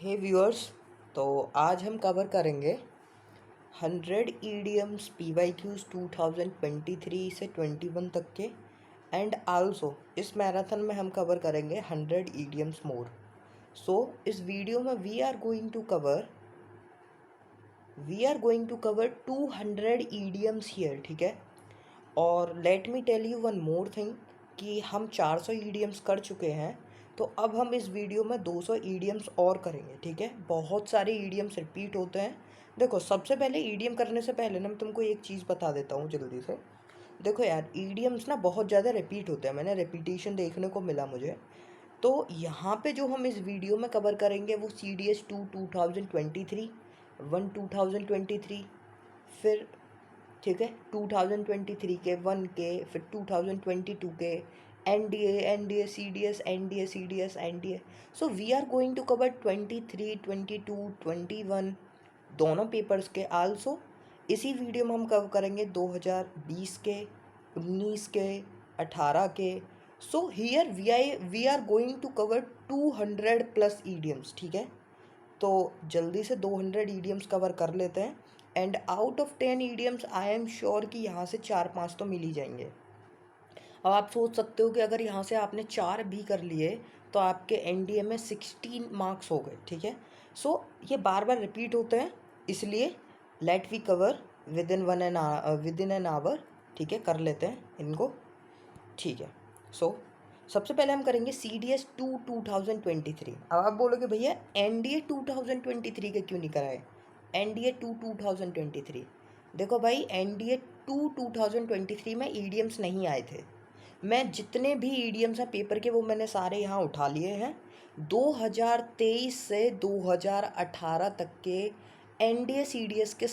हे viewers, तो आज हम कवर करेंगे 100 ईडियम्स PYQs 2023 से 21 तक के। एंड आल्सो इस मैराथन में हम कवर करेंगे 100 ईडियम्स मोर। सो इस वीडियो में we are going to cover 200 idioms here, ठीक है। और let me tell you one more thing कि हम 400 ईडियम्स कर चुके हैं, तो अब हम इस वीडियो में 200 ईडियम्स और करेंगे, ठीक है। बहुत सारे ईडियम्स रिपीट होते हैं। देखो, सबसे पहले ईडियम करने से पहले ना मैं तुमको एक चीज़ बता देता हूँ जल्दी से। देखो यार, ईडियम्स ना बहुत ज़्यादा रिपीट होते हैं, मैंने रिपीटेशन देखने को मिला मुझे। तो यहाँ पे जो हम इस वीडियो में कवर करेंगे वो CDS 2 2023, 1 2023, फिर ठीक है 2023 के 1 के, फिर 2022 के NDA CDS NDA CDS NDA। So we are going to cover 23, 22, 21 दोनों पेपर्स के। आल्सो इसी वीडियो में हम कवर करेंगे 2020 के, 19 के, 18 के। So here we are going to cover 200 plus idioms, ठीक है। तो जल्दी से 200 ईडियम्स कवर कर लेते हैं। And out of 10 idioms I am sure कि यहाँ से 4-5 तो मिल ही जाएंगे। अब आप सोच सकते हो कि अगर यहाँ से आपने 4 भी कर लिए तो आपके NDA में 16 मार्क्स हो गए, ठीक है। सो ये बार बार रिपीट होते हैं, इसलिए let we cover within an hour, ठीक है। कर लेते हैं इनको, ठीक है। सो सबसे पहले हम करेंगे CDS 2 2023। अब आप बोलोगे भैया NDA 2023 के क्यों नहीं कराए? NDA 2 2023, देखो भाई, NDA 2 2023 में ईडियम्स नहीं आए थे। मैं जितने भी ईडियम्स हैं पेपर के वो मैंने सारे यहाँ उठा लिए हैं। 2023 से 2018 तक के NDA CDS के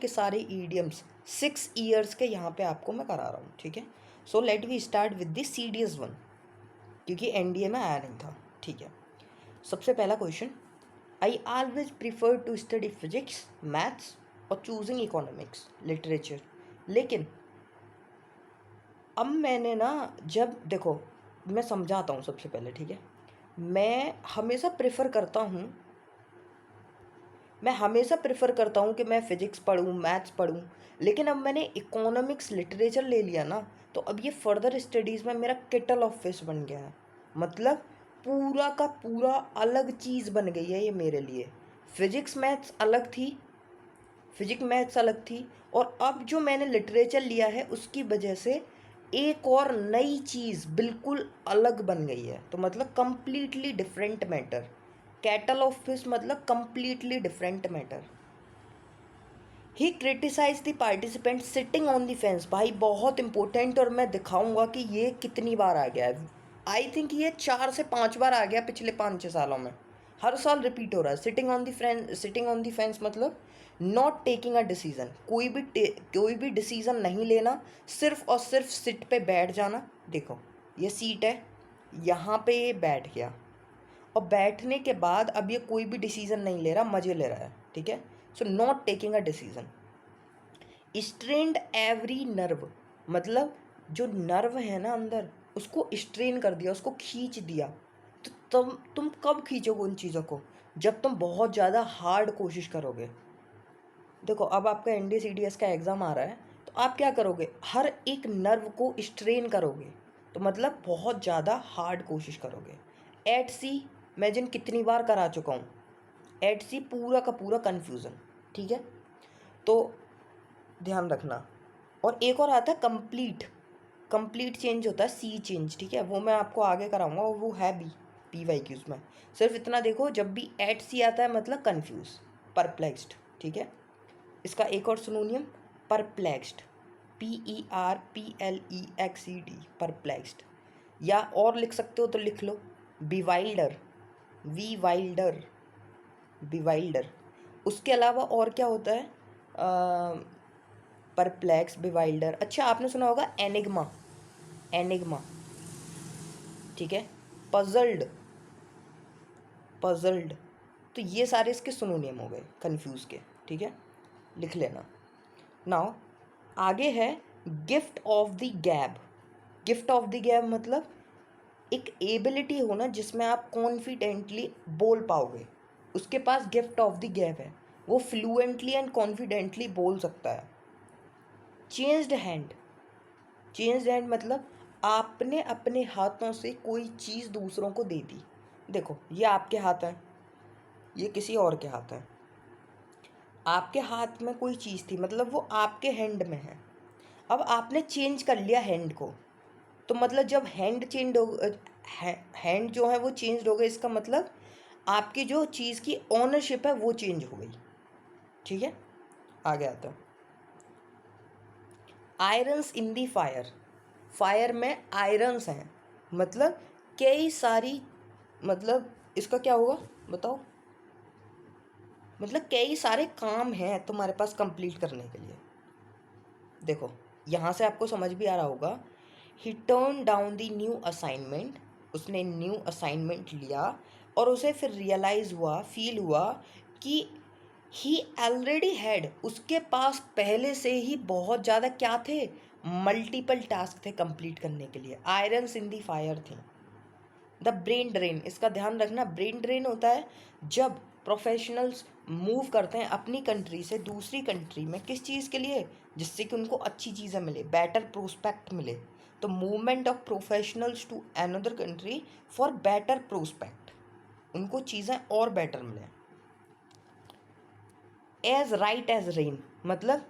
सारे ईडियम्स 6 ईयर्स के यहाँ पे आपको मैं करा रहा हूँ, ठीक है। So let we start with the CDS 1, क्योंकि NDA में आया नहीं था, ठीक है। सबसे पहला question, I always prefer to study physics, maths और चूजिंग इकोनॉमिक्स लिटरेचर। लेकिन अब मैंने ना, जब देखो मैं समझाता हूँ सबसे पहले, ठीक है। मैं हमेशा प्रेफर करता हूँ कि मैं फ़िज़िक्स पढूँ, मैथ्स पढूँ। लेकिन अब मैंने इकोनॉमिक्स लिटरेचर ले लिया ना, तो अब ये फर्दर स्टडीज़ में मेरा केटल ऑफ फिश बन गया है। मतलब पूरा का पूरा अलग चीज़ बन गई है ये मेरे लिए। फिज़िक्स मैथ्स अलग थी, और अब जो मैंने लिटरेचर लिया है उसकी वजह से एक और नई चीज़ बिल्कुल अलग बन गई है। तो मतलब completely different matter. Kettle of fish मतलब completely different matter. He criticise the participant sitting on the fence. भाई बहुत इंपॉर्टेंट, और मैं दिखाऊंगा कि ये कितनी बार आ गया है। आई थिंक ये 4 से 5 बार आ गया पिछले 5-6 सालों में। हर साल रिपीट हो रहा है। सिटिंग ऑन द फेंस मतलब नॉट टेकिंग अ डिसीजन। कोई भी डिसीजन नहीं लेना, सिर्फ और सिर्फ सिट पे बैठ जाना। देखो ये सीट है, यहाँ पे ये बैठ गया, और बैठने के बाद अब ये कोई भी डिसीजन नहीं ले रहा, मज़े ले रहा है, ठीक है। So not taking a decision. Strained every nerve, मतलब जो नर्व है ना अंदर, उसको स्ट्रेन कर दिया, उसको खींच दिया। तो तुम कब खींचोगे उन चीज़ों को? जब तुम बहुत ज़्यादा हार्ड कोशिश करोगे। देखो अब आपका NDA CDS का एग्ज़ाम आ रहा है, तो आप क्या करोगे? हर एक नर्व को स्ट्रेन करोगे, तो मतलब बहुत ज़्यादा हार्ड कोशिश करोगे। एट सी मैं जिन कितनी बार करा चुका हूँ, एट सी पूरा का पूरा कन्फ्यूज़न, ठीक है। तो ध्यान रखना। और एक और आता है कंप्लीट चेंज होता है, सी चेंज, ठीक है। वो मैं आपको आगे कराऊंगा, और वो है भी PYQs में। सिर्फ इतना देखो, जब भी एट सी आता है मतलब कन्फ्यूज, परप्लेक्स्ड, ठीक है। इसका एक और सिनोनियम परप्लेक्स्ड, PERPLEXED, परप्लेक्स्ड। या और लिख सकते हो तो लिख लो बिवाइल्डर। उसके अलावा और क्या होता है? परप्लेक्स, बिवाइल्डर। अच्छा, आपने सुना होगा एनिग्मा, ठीक है। पजल्ड। तो ये सारे इसके सिनोनियम हो गए कंफ्यूज के, ठीक है। लिख लेना। नाउ आगे है गिफ्ट ऑफ द गैब मतलब एक एबिलिटी हो ना जिसमें आप कॉन्फिडेंटली बोल पाओगे, उसके पास गिफ्ट ऑफ द गैप है, वो फ्लुएंटली एंड कॉन्फिडेंटली बोल सकता है। चेंज्ड हैंड, चेंज्ड हैंड मतलब आपने अपने हाथों से कोई चीज़ दूसरों को दे दी। देखो ये आपके हाथ है, ये किसी और के हाथ है। आपके हाथ में कोई चीज़ थी, मतलब वो आपके हैंड में है। अब आपने चेंज कर लिया हैंड को, तो मतलब जब हैंड चेंज हो, हैंड जो है वो चेंज हो गया, इसका मतलब आपकी जो चीज़ की ओनरशिप है वो चेंज हो गई। ठीक है, आगे आता है। आयरन्स इन दी फायर, फायर में आयरन्स हैं, मतलब कई सारी, मतलब इसका क्या होगा बताओ, मतलब कई सारे काम हैं तुम्हारे पास कंप्लीट करने के लिए। देखो यहाँ से आपको समझ भी आ रहा होगा। ही turn down the new assignment, उसने न्यू असाइनमेंट लिया और उसे फिर रियलाइज़ हुआ, फील हुआ कि ही ऑलरेडी हैड, उसके पास पहले से ही बहुत ज़्यादा क्या थे, मल्टीपल टास्क थे कंप्लीट करने के लिए। आयरन्स इन दी फायर थी। द ब्रेन ड्रेन, इसका ध्यान रखना, ब्रेन ड्रेन होता है जब प्रोफेशनल्स मूव करते हैं अपनी कंट्री से दूसरी कंट्री में, किस चीज़ के लिए, जिससे कि उनको अच्छी चीज़ें मिले, बेटर प्रोस्पेक्ट मिले। तो movement of professionals to another country for better prospect, उनको चीज़ें और बेटर मिले। एज राइट एज रेन, मतलब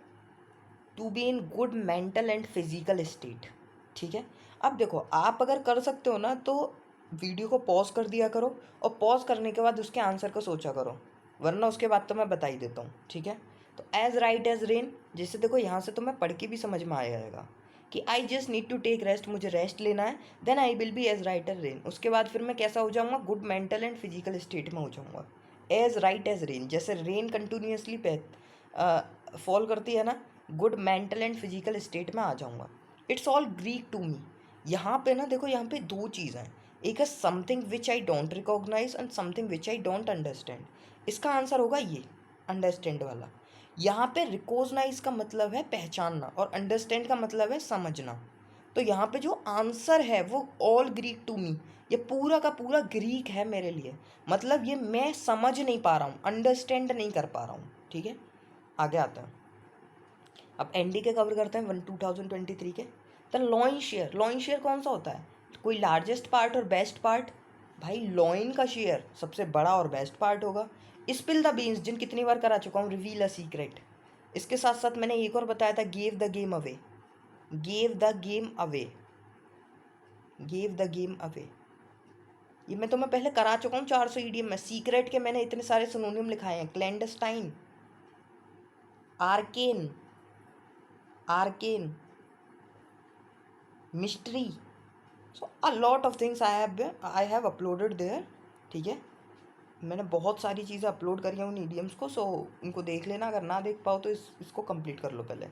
to be in good mental and physical state. ठीक है, अब देखो आप अगर कर सकते हो ना तो वीडियो को पॉज कर दिया करो, और पॉज करने के बाद उसके आंसर को सोचा करो, वरना उसके बाद तो मैं बता ही देता हूँ। ठीक है, तो एज राइट एज रेन, जैसे देखो यहाँ से तो मैं पढ़ के भी समझ में आ जाएगा कि I just need to take rest, मुझे रेस्ट लेना है, then I will be as right as rain. उसके बाद फिर मैं कैसा हो जाऊँगा, good mental and physical state में हो जाऊँगा। एज राइट एज रेन, जैसे रेन कंटिन्यूसली फॉल करती है ना, good mental and physical state में आ जाऊँगा। It's all Greek to me. यहाँ पे ना देखो, यहाँ पे दो चीज़ हैं, एक है something which I don't recognise and something which I don't understand. इसका आंसर होगा ये अंडरस्टैंड वाला। यहाँ पे रिकॉग्नाइज का मतलब है पहचानना और अंडरस्टैंड का मतलब है समझना। तो यहाँ पे जो आंसर है वो ऑल ग्रीक टू मी, ये पूरा का पूरा ग्रीक है मेरे लिए, मतलब ये मैं समझ नहीं पा रहा हूँ, अंडरस्टैंड नहीं कर पा रहा हूँ। ठीक है, आगे आता है। अब एनडी के कवर करते हैं 2023 के। The lion share, lion share कौन सा होता है, कोई लार्जेस्ट पार्ट और बेस्ट पार्ट, भाई लॉइन का शेयर सबसे बड़ा और बेस्ट पार्ट होगा। स्पिल द बीन्स, जिन कितनी बार करा चुका हूँ, रिवील अ सीक्रेट। इसके साथ साथ मैंने एक और बताया था, gave the game away, gave the game away, gave the game away, ये मैं तुम्हें पहले करा चुका हूँ 400 ईडीएम में। सीक्रेट के मैंने इतने सारे सिनोनिम लिखाए हैं, clandestine, arcane, arcane, mystery, so a lot of things I have uploaded there. ठीक है, मैंने बहुत सारी चीज़ें अपलोड करी हैं उन ईडीएम्स को, सो उनको देख लेना, अगर ना देख पाओ तो इसको कंप्लीट कर लो पहले।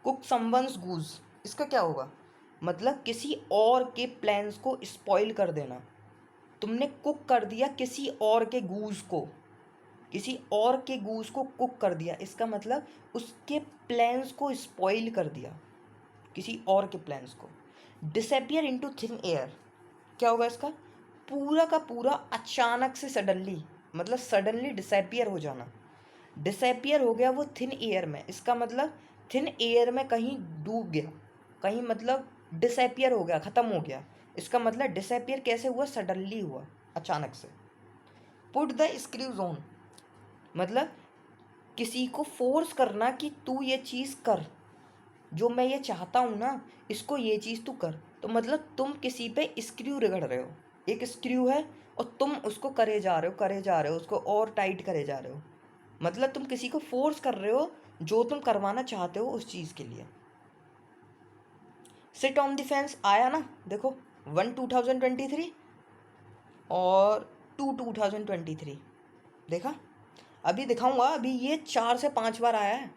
कुक समवंस गूज, इसका क्या होगा, मतलब किसी और के प्लान्स को स्पॉइल कर देना। तुमने कुक कर दिया किसी और के गूज को, किसी और के गूज को कुक कर दिया, इसका मतलब उसके प्लान्स को स्पॉइल कर दिया, किसी और के प्लान्स को। डिसअपियर इनटू थिन एयर, क्या होगा इसका, पूरा का पूरा अचानक से सडनली, मतलब सडनली डिसअपियर हो जाना। डिसअपियर हो गया वो थिन एयर में, इसका मतलब थिन एयर में कहीं डूब गया, कहीं मतलब डिसअपियर हो गया, ख़त्म हो गया। इसका मतलब डिसअपियर कैसे हुआ, सडनली हुआ, अचानक से। पुट द स्क्रूज ऑन, मतलब किसी को फोर्स करना कि तू ये चीज़ कर, जो मैं ये चाहता हूँ ना, इसको ये चीज़ तू कर। तो मतलब तुम किसी पे स्क्रू रगड़ रहे हो, एक स्क्रू है और तुम उसको करे जा रहे हो, करे जा रहे हो, उसको और टाइट करे जा रहे हो, मतलब तुम किसी को फोर्स कर रहे हो जो तुम करवाना चाहते हो उस चीज़ के लिए। सिट ऑन द फेंस आया ना, देखो 1 2023 और 2 2023 देखा, अभी दिखाऊंगा, अभी ये 4 से 5 बार आया है,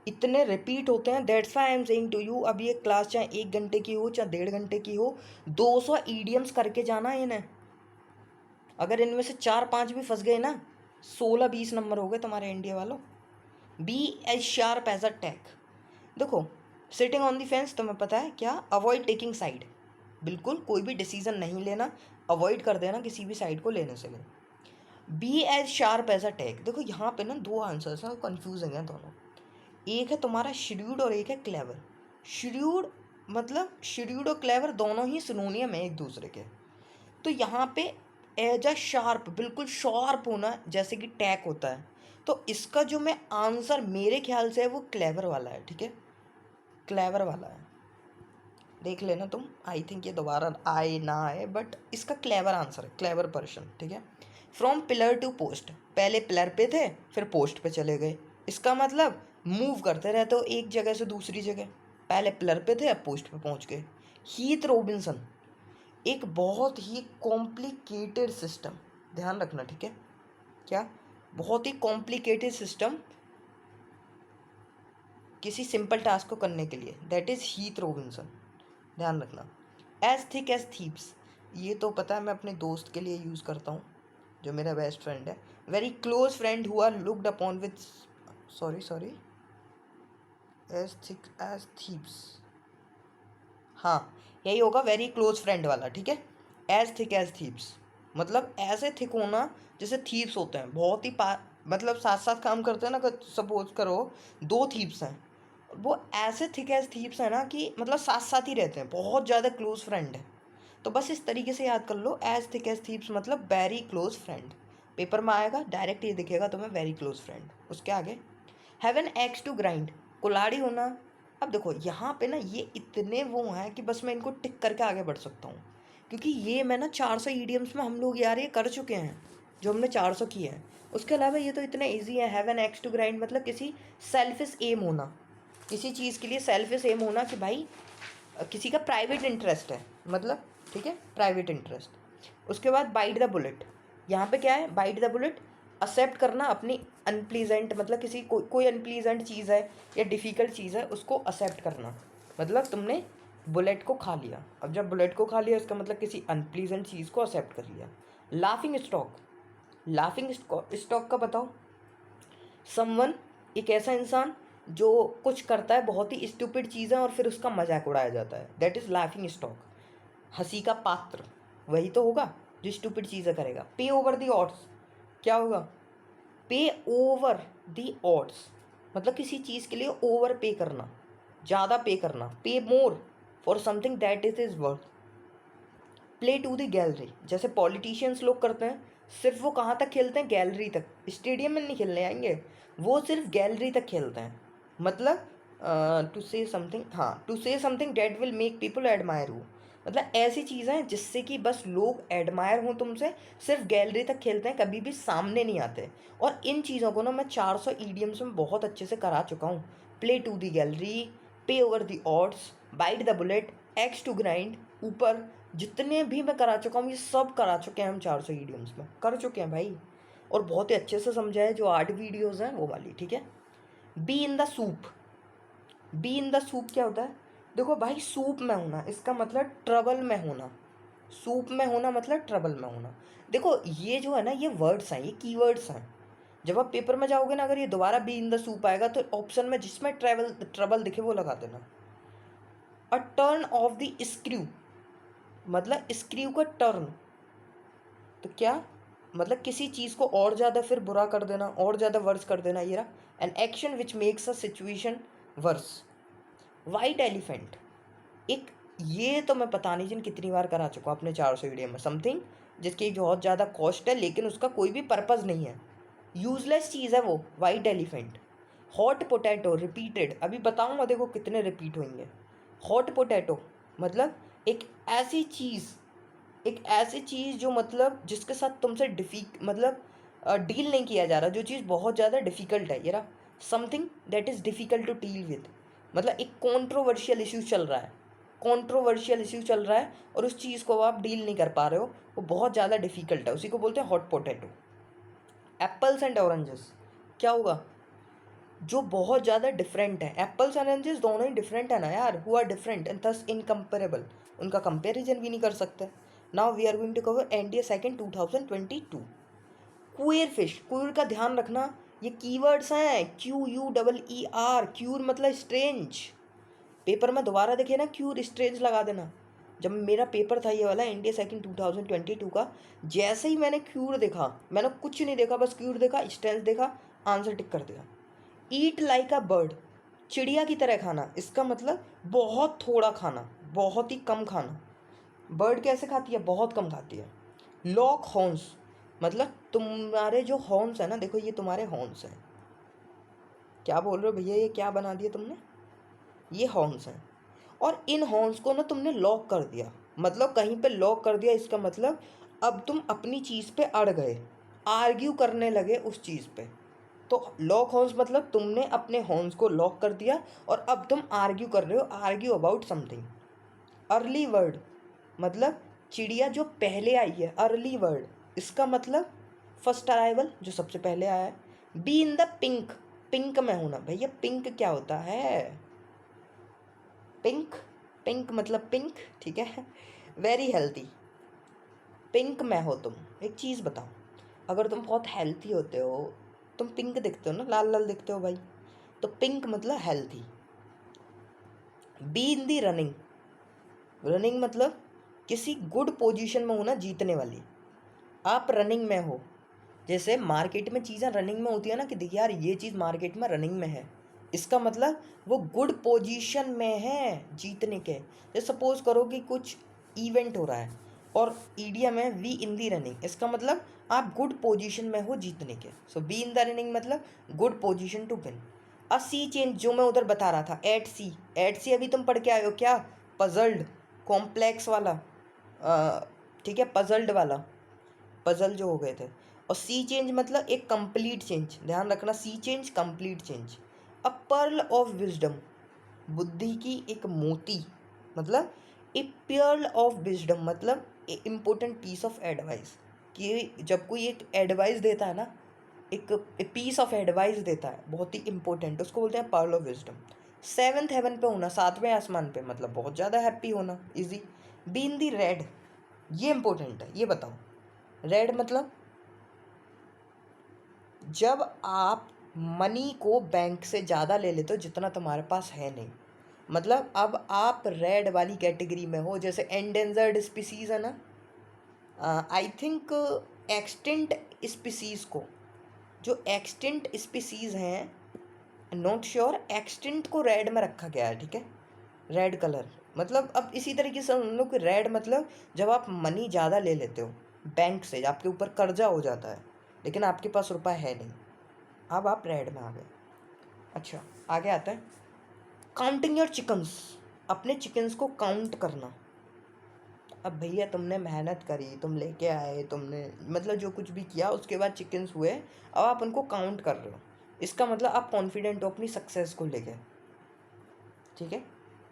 इतने रिपीट होते हैं। That's why I am saying to you, अब ये क्लास चाहे 1 घंटे की हो चाहे 1.5 घंटे की हो, 200 ईडियम्स करके जाना है इन्हें। अगर इनमें से 4-5 भी फंस गए ना, 16-20 नंबर हो गए तुम्हारे इंडिया वालों। Be as sharp as a tack, देखो सिटिंग ऑन द फेंस तुम्हें पता है क्या, अवॉइड टेकिंग साइड, बिल्कुल कोई भी डिसीजन नहीं लेना, अवॉइड कर देना किसी भी साइड को लेने से। Be as sharp as a tack. देखो यहाँ पे ना दो आंसर्स हैं, कन्फ्यूजिंग हैं दोनों। एक है तुम्हारा श्रूड और एक है क्लेवर। श्रूड मतलब श्रूड और क्लेवर दोनों ही सिनोनियम है एक दूसरे के। तो यहाँ पे एज अ शार्प, बिल्कुल शार्प होना जैसे कि टैग होता है। तो इसका जो मैं आंसर मेरे ख्याल से है वो क्लेवर वाला है, ठीक है, क्लेवर वाला है। देख लेना तुम, आई थिंक ये दोबारा आए ना आए, बट इसका क्लेवर आंसर है, क्लेवर पर्सन, ठीक है। फ्रॉम पिलर टू पोस्ट, पहले पिलर पे थे फिर पोस्ट पे चले गए। इसका मतलब मूव करते रहते हो एक जगह से दूसरी जगह, पहले पिलर पे थे अब पोस्ट पे पहुंच गए। हीथ रॉबिन्सन, एक बहुत ही कॉम्प्लिकेटेड सिस्टम, ध्यान रखना, ठीक है, क्या बहुत ही कॉम्प्लिकेटेड सिस्टम किसी सिंपल टास्क को करने के लिए, दैट इज़ हीथ रॉबिन्सन, ध्यान रखना। एज थिक एज थीप्स, ये तो पता है मैं अपने दोस्त के लिए यूज़ करता हूँ जो मेरा बेस्ट फ्रेंड है। Very close friend who are looked upon with, sorry as thick as thieves, हाँ यही होगा, वेरी क्लोज फ्रेंड वाला, ठीक है। एज थिक एज थीप्स मतलब ऐसे थिक होना जैसे थीप्स होते हैं, बहुत ही मतलब साथ साथ काम करते हैं ना। सपोज करो दो थीप्स हैं, वो ऐसे थिक एज थीप्स है ना कि मतलब साथ साथ ही रहते हैं, बहुत ज़्यादा क्लोज फ्रेंड है। तो बस इस तरीके से याद कर लो, एज थिक एज थीप्स मतलब वेरी क्लोज फ्रेंड। पेपर में आएगा डायरेक्ट ये दिखेगा तुम्हें, वेरी क्लोज फ्रेंड। उसके आगे have an axe to grind, कुल्हाड़ी होना। अब देखो यहाँ पे ना ये इतने वो हैं कि बस मैं इनको टिक करके आगे बढ़ सकता हूँ, क्योंकि ये मैं ना 400 ईडियम्स में हम लोग यार ये कर चुके हैं, जो हमने 400 किए हैं। उसके अलावा ये तो इतने ईजी है। Have an axe to grind मतलब किसी सेल्फिश एम होना, किसी चीज़ के लिए सेल्फिश एम होना कि भाई किसी का प्राइवेट इंटरेस्ट है, मतलब ठीक है, प्राइवेट इंटरेस्ट। उसके बाद बाइट द बुलेट, यहाँ पे क्या है, बाइट द बुलेट एक्सेप्ट करना अपनी अनप्लीजेंट, मतलब किसी कोई अनप्लीजेंट चीज़ है या डिफ़िकल्ट चीज़ है उसको एक्सेप्ट करना, मतलब तुमने बुलेट को खा लिया। अब जब बुलेट को खा लिया इसका मतलब किसी अनप्लीजेंट चीज़ को एक्सेप्ट कर लिया। लाफिंग स्टॉक, लाफिंग स्टॉक का बताओ। समवन, एक ऐसा इंसान जो कुछ करता है बहुत ही स्टूपिड चीज़ें और फिर उसका मजाक उड़ाया जाता है, दैट इज़ लाफिंग स्टॉक। हंसी का पात्र वही तो होगा जो स्टूपिड चीज़ें करेगा। पे ओवर दी ऑड्स, क्या होगा, पे ओवर दी ऑड्स मतलब किसी चीज़ के लिए ओवर पे करना, ज़्यादा पे करना। Pay more for something that is worth. Play to the gallery, जैसे पॉलिटिशियंस लोग करते हैं, सिर्फ वो कहाँ तक खेलते हैं, गैलरी तक, स्टेडियम में नहीं खेलने आएंगे, वो सिर्फ गैलरी तक खेलते हैं। मतलब टू से समथिंग, हाँ to say something that will make people admire you, मतलब ऐसी चीज़ें हैं जिससे कि बस लोग एडमायर हों तुमसे, सिर्फ गैलरी तक खेलते हैं, कभी भी सामने नहीं आते। और इन चीज़ों को ना मैं 400 ईडियम्स में बहुत अच्छे से करा चुका हूँ। Play to the gallery, pay over the odds, bite the bullet, axe to grind, ऊपर, जितने भी मैं करा चुका हूँ ये सब करा चुके हैं हम 400 ईडियम्स में, कर चुके हैं भाई, और बहुत ही अच्छे से समझा है। जो 8 वीडियोज़ हैं वो वाली, ठीक है। B in the soup, B in the soup क्या होता है, देखो भाई सूप में होना इसका मतलब ट्रबल में होना, सूप में होना मतलब ट्रबल में होना। देखो ये जो है ना ये वर्ड्स हैं, ये कीवर्ड्स हैं। जब आप पेपर में जाओगे ना, अगर ये दोबारा बी इन द सूप आएगा तो ऑप्शन में जिसमें ट्रबल दिखे वो लगा देना। A turn off the screw मतलब स्क्रू का टर्न, तो क्या मतलब किसी चीज़ को और ज़्यादा फिर बुरा कर देना, और ज़्यादा वर्स कर देना। ये रहा an action which makes a situation worse. White elephant, एक, ये तो मैं पता नहीं जिन कितनी बार करा चुका हूँ अपने 400 वीडियो में, समथिंग जिसकी बहुत ज़्यादा कॉस्ट है लेकिन उसका कोई भी पर्पज़ नहीं है, यूजलेस चीज़ है वो, white elephant. Hot potato repeated, अभी बताऊँगा देखो कितने रिपीट होंगे। हॉट पोटैटो मतलब एक ऐसी चीज़, एक ऐसी चीज़ जो मतलब जिसके साथ तुमसे मतलब डील नहीं किया जा रहा, जो चीज़ बहुत ज़्यादा डिफ़िकल्ट है। ये रहा something that is difficult to deal with, मतलब एक कॉन्ट्रोवर्शियल इशू चल रहा है, कॉन्ट्रोवर्शियल इशू चल रहा है और उस चीज़ को आप डील नहीं कर पा रहे हो, वो बहुत ज़्यादा डिफ़िकल्ट है, उसी को बोलते हैं hot potato. Apples and oranges क्या होगा, जो बहुत ज़्यादा डिफरेंट है। एप्पल्स एंड ऑरेंजेस दोनों ही डिफरेंट है ना यार, who are different and thus incomparable, उनका कंपेरिजन भी नहीं कर सकते। Now we are going to cover NDA second 2022। Queer fish, queer का ध्यान रखना, ये कीवर्ड्स हैं, QUER, क्यूर मतलब स्ट्रेंज। पेपर में दोबारा देखे ना क्यूर स्ट्रेंज लगा देना, जब मेरा पेपर था ये वाला इंडिया सेकंड 2022 का, जैसे ही मैंने क्यूर देखा, मैंने कुछ नहीं देखा, बस क्यूर देखा, स्ट्रेंथ देखा, आंसर टिक कर दिया। ईट लाइक अ बर्ड, चिड़िया की तरह खाना, इसका मतलब बहुत थोड़ा खाना, बहुत ही कम खाना। बर्ड कैसे खाती है? बहुत कम खाती है। लॉक हॉर्न्स, मतलब तुम्हारे जो हॉर्न्स है ना, देखो ये तुम्हारे हॉर्न्स हैं। क्या बोल रहे हो भैया, ये क्या बना दिया तुमने? ये हॉर्न्स हैं, और इन हॉर्न्स को ना तुमने लॉक कर दिया, मतलब कहीं पे लॉक कर दिया, इसका मतलब अब तुम अपनी चीज़ पे अड़ गए, आर्ग्यू करने लगे उस चीज़ पे। तो लॉक हॉर्न्स मतलब तुमने अपने हॉर्न्स को लॉक कर दिया और अब तुम आर्ग्यू कर रहे हो, argue about something. Early word, मतलब चिड़िया जो पहले आई है, अर्ली वर्ड, इसका मतलब फर्स्ट अराइवल, जो सबसे पहले आया है। B in the pink, pink में होना। भैया पिंक क्या होता है? पिंक, पिंक मतलब पिंक, ठीक है। वेरी हेल्थी, पिंक में हो तुम। एक चीज़ बताओ, अगर तुम बहुत हेल्थी होते हो, तुम पिंक दिखते हो ना, लाल लाल दिखते हो भाई, तो पिंक मतलब healthy. Be in the running, running मतलब किसी गुड पोजीशन में होना, जीतने वाली। आप रनिंग में हो, जैसे मार्केट में चीज़ें रनिंग में होती है ना, कि देखिए यार ये चीज़ मार्केट में रनिंग में है, इसका मतलब वो गुड पोजीशन में है जीतने के। जैसे सपोज करो कि कुछ इवेंट हो रहा है और ईडियम है वी इन दी रनिंग, इसका मतलब आप गुड पोजीशन में हो जीतने के। So be in the running मतलब good position to win. A sea change, जो मैं उधर बता रहा था, एट सी, एट सी अभी तुम पढ़ के आए हो क्या? पजल्ड, कॉम्प्लेक्स वाला, ठीक है, पजल्ड वाला, पजल जो हो गए थे। और सी चेंज मतलब एक कंप्लीट चेंज, ध्यान रखना, sea change complete change. A pearl of wisdom, बुद्धि की एक मोती, मतलब ए पर्ल ऑफ विजडम मतलब ए इम्पोर्टेंट पीस ऑफ एडवाइस, कि जब कोई एक एडवाइस देता है ना, एक पीस ऑफ एडवाइस देता है बहुत ही इंपॉर्टेंट, उसको बोलते हैं pearl of wisdom. Seventh heaven पे होना, सातवें आसमान पे, मतलब बहुत ज़्यादा हैप्पी होना, easy. Be in the red, ये इंपॉर्टेंट है, ये बताओ। रेड मतलब जब आप मनी को बैंक से ज़्यादा ले लेते हो जितना तुम्हारे पास है नहीं, मतलब अब आप रेड वाली कैटेगरी में हो। जैसे एंडेंजर्ड स्पीसीज़ है ना, आई थिंक एक्सटिंक्ट स्पीसीज़ को, जो एक्सटिंक्ट स्पीसीज़ हैं, नॉट श्योर, एक्सटिंक्ट को रेड में रखा गया है, ठीक है, रेड कलर। मतलब अब इसी तरीके से हम लोग कि रेड मतलब जब आप मनी ज़्यादा ले लेते हो बैंक से, आपके ऊपर कर्जा हो जाता है लेकिन आपके पास रुपया है नहीं, अब आप रेड में आ गए। अच्छा, आगे आता है काउंटिंग योर चिकन्स, अपने चिकन्स को काउंट करना। अब भैया तुमने मेहनत करी, तुम लेके आए, तुमने मतलब जो कुछ भी किया, उसके बाद चिकन्स हुए, अब आप उनको काउंट कर रहे हो, इसका मतलब आप कॉन्फिडेंट हो अपनी सक्सेस को लेके, ठीक है,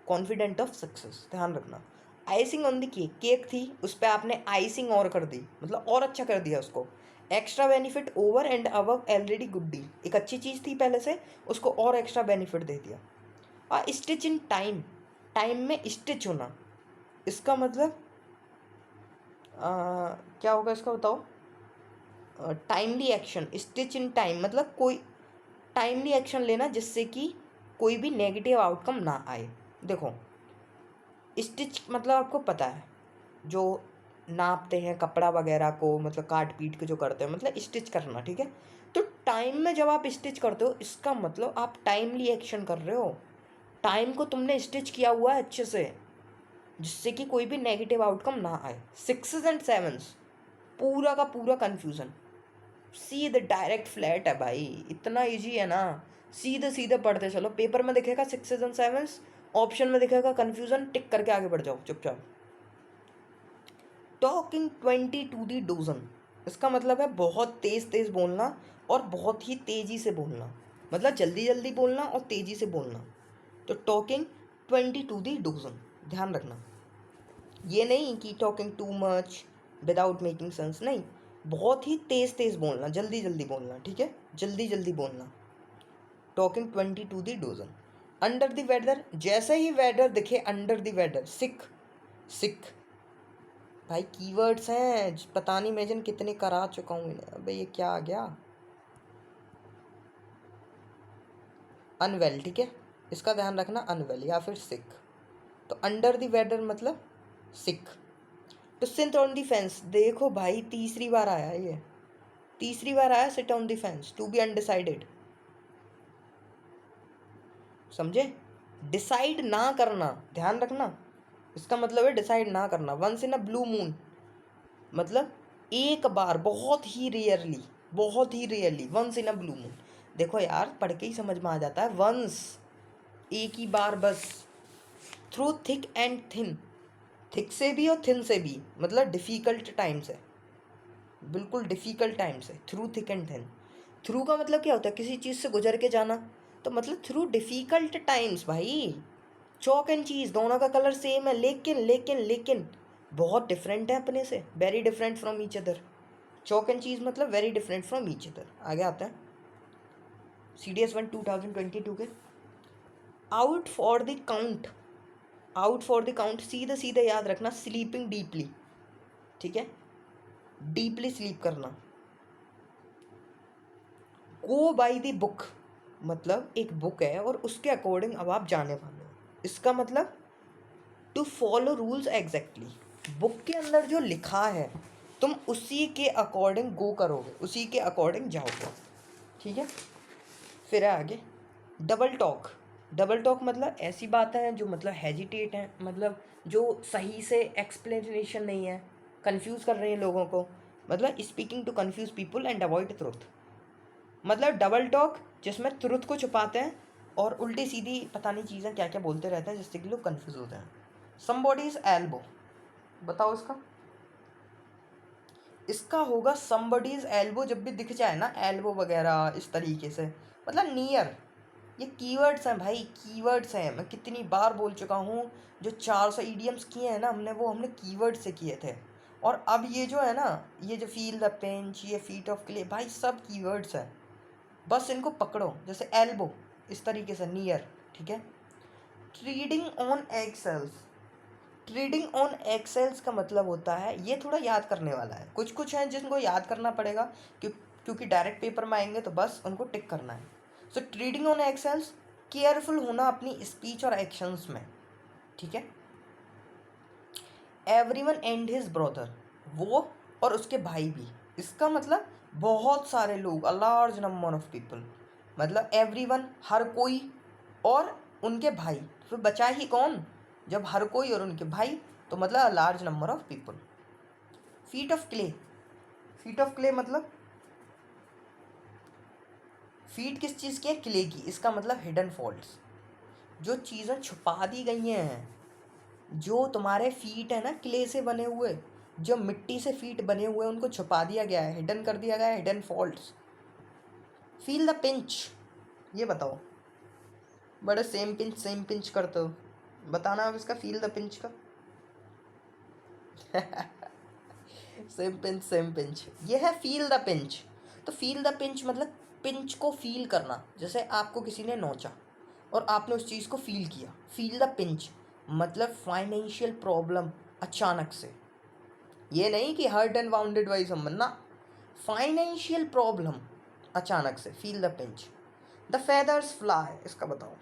कॉन्फिडेंट ऑफ सक्सेस, ध्यान रखना। Icing on the cake, cake थी उस पर आपने आइसिंग और कर दी, मतलब और अच्छा कर दिया उसको। Extra benefit over and above already good deal, एक अच्छी चीज़ थी पहले से, उसको और एक्स्ट्रा बेनिफिट दे दिया। और स्टिच इन टाइम, टाइम में स्टिच होना, इसका मतलब क्या होगा इसका बताओ? Timely action, stitch in time मतलब कोई टाइमली एक्शन लेना जिससे कि कोई भी नेगेटिव आउटकम ना आए। देखो स्टिच मतलब आपको पता है, जो नापते हैं कपड़ा वगैरह को, मतलब काट पीट के जो करते हैं, मतलब स्टिच करना, ठीक है। तो टाइम में जब आप स्टिच करते हो, इसका मतलब आप टाइमली एक्शन कर रहे हो, टाइम को तुमने स्टिच किया हुआ है अच्छे से, जिससे कि कोई भी नेगेटिव आउटकम ना आए। सिक्सेस एंड सेवन्स पूरा का पूरा कन्फ्यूज़न, सीधे डायरेक्ट फ्लैट है भाई, इतना इजी है ना, सीधे सीधे पढ़ते चलो, पेपर में दिखेगा सिक्सेस एंड सेवन्स, ऑप्शन में दिखेगा कन्फ्यूज़न, टिक करके आगे बढ़ जाओ चुपचाप। टॉकिंग 20 टू दी डोजन, इसका मतलब है बहुत तेज़ तेज़ बोलना और बहुत ही तेज़ी से बोलना, मतलब जल्दी जल्दी बोलना और तेज़ी से बोलना। तो टॉकिंग 20 टू दी डोजन, ध्यान रखना, ये नहीं कि talking too much without making sense, नहीं, बहुत ही तेज़ तेज़ बोलना, जल्दी जल्दी बोलना, ठीक है, जल्दी जल्दी बोलना। Talking 20 to the dozen. Under the weather, जैसे ही वेदर दिखे under the weather, sick, sick भाई कीवर्ड्स हैं, पता नहीं इमेजिन कितने करा चुका हूँ इन्हें। अबे ये क्या आ गया? अनवेल, ठीक है, इसका ध्यान रखना, अनवेल या फिर सिक। तो अंडर द वेदर मतलब सिक। तो सिट ऑन द फेंस, देखो भाई तीसरी बार आया ये, तीसरी बार आया sit on the fence, to be undecided. समझे? डिसाइड ना करना, ध्यान रखना, इसका मतलब है डिसाइड ना करना। Once in a blue moon मतलब एक बार, बहुत ही रेयरली, बहुत ही rarely, once in a blue moon. देखो यार पढ़ के ही समझ में आ जाता है, वंस, एक ही बार बस। Through thick and thin, thick से भी और थिन से भी, मतलब डिफ़िकल्ट टाइम से, बिल्कुल डिफ़िकल्ट टाइम से। Through thick and thin, through का मतलब क्या होता है? किसी चीज़ से गुजर के जाना, तो मतलब थ्रू डिफ़िकल्ट टाइम्स भाई। चॉक एंड चीज़ दोनों का कलर सेम है, लेकिन लेकिन लेकिन बहुत डिफरेंट है अपने से, very different from each other. Chalk and cheese मतलब very different from each other. आगे आता है CDS1 2022 के out for the count. Out for the count सीधे सीधे याद रखना, स्लीपिंग डीपली, ठीक है, डीपली स्लीप करना। गो बाय द बुक मतलब एक बुक है और उसके अकॉर्डिंग अब आप जाने वाले हो, इसका मतलब to follow rules exactly. Book के अंदर जो लिखा है तुम उसी के अकॉर्डिंग गो करोगे, उसी के अकॉर्डिंग जाओगे, ठीक है। फिर है आगे डबल टॉक। डबल टॉक मतलब ऐसी बातें हैं जो मतलब हेजिटेट हैं, मतलब जो सही से एक्सप्लेनेशन नहीं है, कंफ्यूज कर रही हैं लोगों को, मतलब speaking to confuse people and avoid truth. मतलब डबल टॉक जिसमें ट्रुथ को छुपाते हैं और उल्टी सीधी पता नहीं चीज़ें क्या क्या बोलते रहते हैं जिससे कि लोग कंफ्यूज होते हैं। समबॉडीज एल्बो, बताओ इसका। इसका होगा समबडीज एल्बो, जब भी दिख जाए ना एल्बो वगैरह इस तरीके से, मतलब नियर। ये कीवर्ड्स हैं भाई, कीवर्ड्स हैं, मैं कितनी बार बोल चुका हूँ। जो 400 ईडियम्स किए हैं ना हमने, वो हमने कीवर्ड से किए थे। और अब ये जो है ना, ये जो फील द पिंच, ये फीट ऑफ क्ले, भाई सब कीवर्ड्स हैं, बस इनको पकड़ो। जैसे एल्बो इस तरीके से नियर, ठीक है। ट्रीडिंग ऑन एक्सेल्स, ट्रीडिंग ऑन एक्सेल्स का मतलब होता है, ये थोड़ा याद करने वाला है, कुछ कुछ हैं जिनको याद करना पड़ेगा क्योंकि डायरेक्ट पेपर में आएंगे तो बस उनको टिक करना है। सो ट्रीडिंग ऑन एक्सेल्स, केयरफुल होना अपनी स्पीच और एक्शंस में, ठीक है। एवरीवन एंड हिज ब्रदर, वो और उसके भाई भी, इसका मतलब बहुत सारे लोग, a large number of people, मतलब एवरीवन हर कोई और उनके भाई, फिर बचा ही कौन जब हर कोई और उनके भाई, तो मतलब a large number of people. Feet of clay, feet of clay मतलब फीट किस चीज़ की है? क्ले की, इसका मतलब हिडन फॉल्ट्स, जो चीज़ें छुपा दी गई हैं। जो तुम्हारे फीट है ना क्ले से बने हुए, जो मिट्टी से फीट बने हुए उनको छुपा दिया गया है, हिडन कर दिया गया है, hidden faults. Feel the pinch, ये बताओ, बड़े सेम पिंच करते हो, बताना अब इसका फील द पिंच का। सेम पिंच, ये है फील द पिंच। तो फील द पिंच मतलब पिंच को फील करना, जैसे आपको किसी ने नोचा और आपने उस चीज़ को फील किया। फील द पिंच मतलब फाइनेंशियल प्रॉब्लम अचानक से, ये नहीं कि हर्ट एंड वाउंडेड वाइज हम बनना, फाइनेंशियल प्रॉब्लम अचानक से, feel the pinch. The feathers fly, इसका बताओ।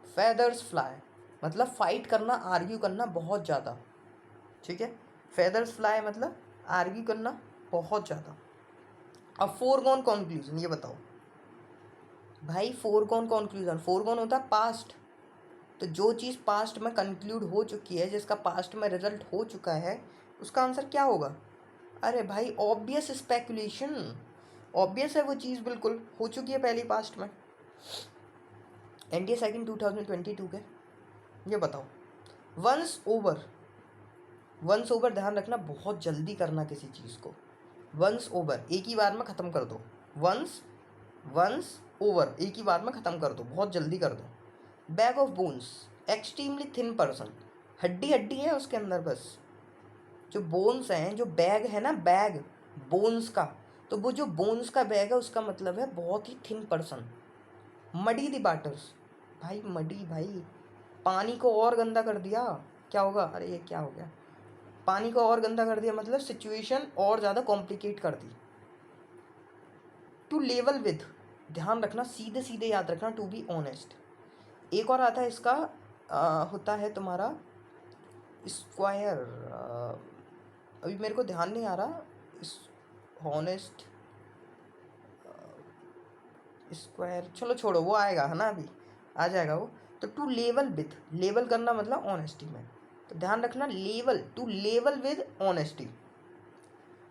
फेदर्स फ्लाई मतलब फाइट करना, आर्ग्यू करना बहुत ज़्यादा, ठीक है। फेदर्स फ्लाई मतलब आर्ग्यू करना बहुत ज़्यादा। अब फोरगॉन कॉन्क्लूजन, ये बताओ भाई। फोरगॉन कॉन्क्लूजन, फोरगॉन होता है पास्ट, तो जो चीज़ पास्ट में कंक्लूड हो चुकी है, जिसका पास्ट में रिजल्ट हो चुका है, उसका आंसर क्या होगा? अरे भाई ऑब्वियस स्पेकुलेशन, ऑब्वियस है वो चीज़, बिल्कुल हो चुकी है पहले पास्ट में। NDA सेकंड 2022 के, ये बताओ। वंस ओवर, वंस ओवर ध्यान रखना, बहुत जल्दी करना किसी चीज़ को। वंस ओवर एक ही बार में ख़त्म कर दो, वंस वंस ओवर एक ही बार में ख़त्म कर दो, बहुत जल्दी कर दो। Bag of bones, extremely thin person, हड्डी हड्डी है उसके अंदर बस, जो बोन्स हैं, जो बैग है ना, बैग बोन्स का, तो वो जो बोन्स का बैग है उसका मतलब है बहुत ही थिन पर्सन। मडी द बाटर्स, भाई मडी, भाई पानी को और गंदा कर दिया, क्या होगा? अरे ये क्या हो गया, पानी को और गंदा कर दिया मतलब सिचुएशन और ज़्यादा कॉम्प्लिकेट कर दी। टू लेवल विद, ध्यान रखना, सीधे सीधे याद रखना, टू बी ऑनेस्ट। एक और आता है इसका, होता है तुम्हारा स्क्वायर, अभी मेरे को ध्यान नहीं आ रहा। इस हॉनेस्ट स्क्वायर, चलो छोड़ो, वो आएगा है ना, अभी आ जाएगा वो। तो टू लेवल विथ, लेवल करना मतलब ऑनेस्टी में, तो ध्यान रखना level, to level with honesty.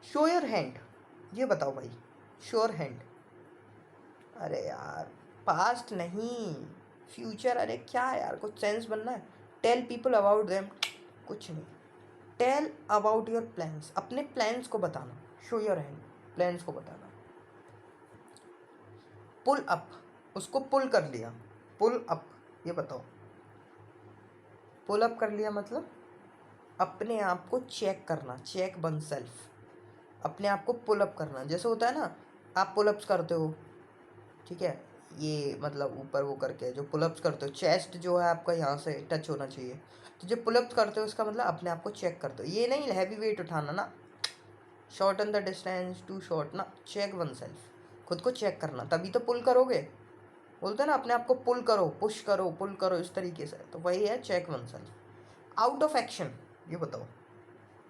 Show your hand, ये बताओ भाई, श्योर हैंड, अरे यार पास्ट नहीं फ्यूचर, अरे क्या यार, कुछ सेंस बनना है। टेल पीपल अबाउट देम, कुछ नहीं। टेल अबाउट योर प्लान्स, अपने प्लान्स को बताना। शो योर हैंड, प्लान्स को बताना। पुल अप, उसको पुल कर लिया, पुल अप, ये बताओ। पुल अप कर लिया मतलब अपने आप को चेक करना, चेक वन सेल्फ, अपने आप को पुल अप करना। जैसे होता है ना, आप पुल अप्स करते हो, ठीक है, ये मतलब ऊपर वो करके जो पुल अप्स करते हो, चेस्ट जो है आपका यहाँ से टच होना चाहिए। तो जब पुल अप्स करते हो उसका मतलब अपने आप को चेक करते हो, ये नहीं हैवी वेट उठाना ना, shorten the distance too short ना, चेक वन सेल्फ, खुद को चेक करना, तभी तो पुल करोगे। बोलते हैं ना अपने आप को पुल करो, पुश करो, पुल करो, इस तरीके से, तो वही है check oneself. Out of action, ये बताओ।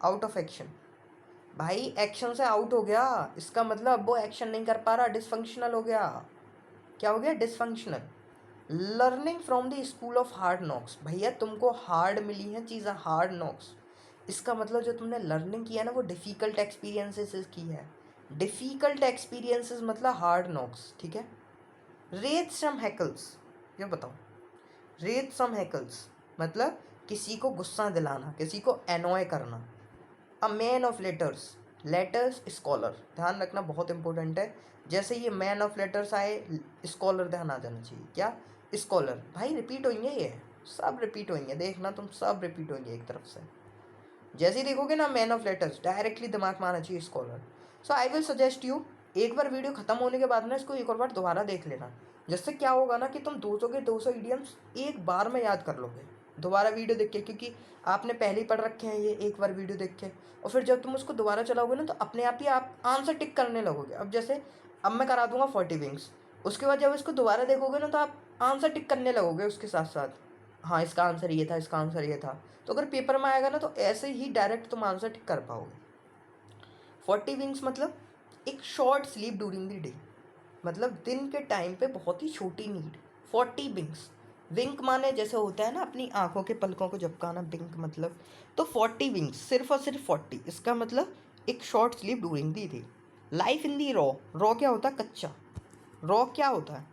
आउट ऑफ एक्शन, भाई एक्शन से आउट हो गया, इसका मतलब वो एक्शन नहीं कर पा रहा, डिसफंक्शनल हो गया। क्या हो गया? Dysfunctional. Learning from the school of hard knocks, भैया तुमको हार्ड मिली हैं चीज़ें, हार्ड नॉक्स, इसका मतलब जो तुमने लर्निंग किया ना वो डिफ़िकल्ट एक्सपीरियंसेस की है। डिफ़िकल्ट एक्सपीरियंसेस मतलब हार्ड नॉक्स, ठीक है। रेट सम हैकल्स, ये बताओ। रेट सम हैकल्स मतलब किसी को गुस्सा दिलाना, किसी को एनॉय करना। A man of letters, letters scholar, ध्यान रखना बहुत इंपॉर्टेंट है। जैसे ये मैन ऑफ लेटर्स आए, स्कॉलर ध्यान आ जाना चाहिए। क्या? स्कॉलर, भाई रिपीट होंगे, ये सब रिपीट होंगे, देखना तुम, सब रिपीट होंगे एक तरफ से। जैसे ही देखोगे ना मैन ऑफ लेटर्स, डायरेक्टली दिमाग में आना चाहिए scholar. So I will suggest you, एक बार वीडियो खत्म होने के बाद ना इसको एक और बार दोबारा देख लेना। जिससे क्या होगा ना कि तुम 200 के 200 इडियम्स एक बार में याद कर लोगे दोबारा वीडियो देख के, क्योंकि आपने पहले ही पढ़ रखे हैं ये एक बार वीडियो देख के। और फिर जब तुम उसको दोबारा चलाओगे ना तो अपने आप ही आप आंसर टिक करने लगोगे। अब जैसे अब मैं करा दूंगा 40 विंग्स, उसके बाद जब इसको दोबारा देखोगे ना तो आप आंसर टिक करने लगोगे उसके साथ साथ, हाँ इसका आंसर ये था, इसका आंसर ये था। तो अगर पेपर में आएगा ना तो ऐसे ही डायरेक्ट तुम आंसर टिक कर पाओगे। 40 विंग्स मतलब एक short sleep during the day, मतलब दिन के टाइम पे बहुत ही छोटी नींद। 40 विंग्स, विंक माने जैसे होता है ना अपनी आंखों के पलकों को झपकाना, विंक मतलब, तो 40 विंग्स सिर्फ और सिर्फ 40, इसका मतलब एक शॉर्ट स्लीप ड्यूरिंग दी थी। Life in the raw, raw क्या होता है? कच्चा। रॉ क्या होता है?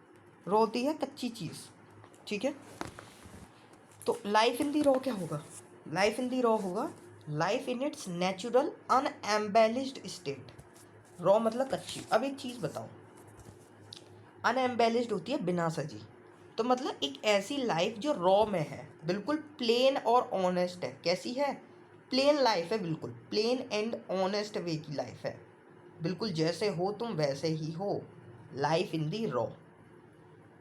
रॉ होती है कच्ची चीज़, ठीक है। तो लाइफ इन दी रॉ क्या होगा? लाइफ इन दी रॉ होगा life in its natural unembellished state. Raw मतलब कच्ची। अब एक चीज़ बताओ, अनएम्बेलिश्ड होती है बिना सजी, तो मतलब एक ऐसी लाइफ जो रॉ में है, बिल्कुल प्लेन और ऑनेस्ट है। कैसी है? प्लेन लाइफ है, बिल्कुल प्लेन एंड ऑनेस्ट वे की लाइफ है, बिल्कुल जैसे हो तुम वैसे ही हो। Life in the raw,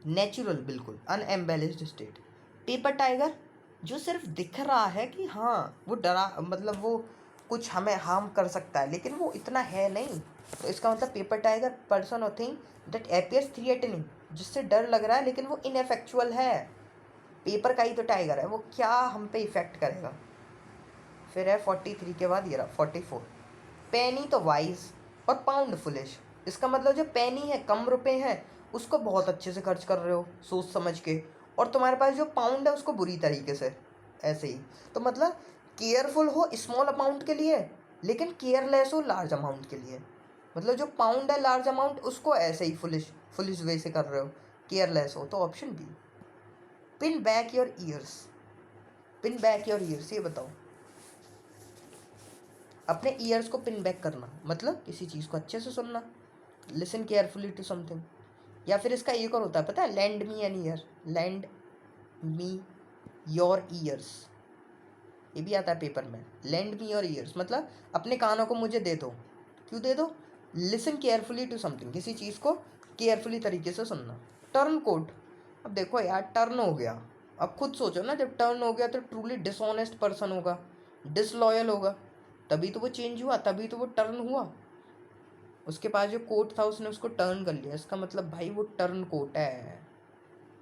natural, बिल्कुल अनएम्बेलिश्ड स्टेट। पेपर टाइगर, जो सिर्फ दिख रहा है कि हाँ वो डरा, मतलब वो कुछ हमें हार्म कर सकता है, लेकिन वो इतना है नहीं। तो इसका मतलब पेपर टाइगर, पर्सन और थिंग दैट एपियर्स थ्रेटनिंग, जिससे डर लग रहा है लेकिन वो इनएफेक्चुअल है। पेपर का ही तो टाइगर है, वो क्या हम पे इफेक्ट करेगा। फिर है 43 के बाद ये रहा 44। पेनी तो वाइज और पाउंड फुलिश, इसका मतलब जो पेनी है, कम रुपए हैं, उसको बहुत अच्छे से खर्च कर रहे हो सोच समझ के, और तुम्हारे पास जो पाउंड है उसको बुरी तरीके से, ऐसे ही। तो मतलब केयरफुल हो स्मॉल अमाउंट के लिए, लेकिन केयरलेस हो लार्ज अमाउंट के लिए। मतलब जो पाउंड है लार्ज अमाउंट, उसको ऐसे ही फुलिश फुलिश वे से कर रहे हो, केयरलेस हो। तो option B. Pin back your ears, pin back your ears, ये बताओ। अपने ईयर्स को पिन बैक करना मतलब किसी चीज़ को अच्छे से सुनना, लिसन केयरफुली टू समथिंग। या फिर इसका एक और होता है पता है, lend me an ear, lend me your ears, ये भी आता है पेपर में। लैंड मी योर ईयर्स मतलब अपने कानों को मुझे दे दो। क्यों दे दो? लिसन केयरफुली टू समथिंग, किसी चीज़ को केयरफुली तरीके से सुनना। टर्न कोड, अब देखो यार टर्न हो गया, अब खुद सोचो ना, जब टर्न हो गया तो ट्रूली डिसऑनेस्ट पर्सन होगा, डिसलॉयल होगा, तभी तो वो चेंज हुआ, तभी तो वो टर्न हुआ। उसके पास जो कोट था उसने उसको टर्न कर लिया, इसका मतलब भाई वो टर्न कोट है,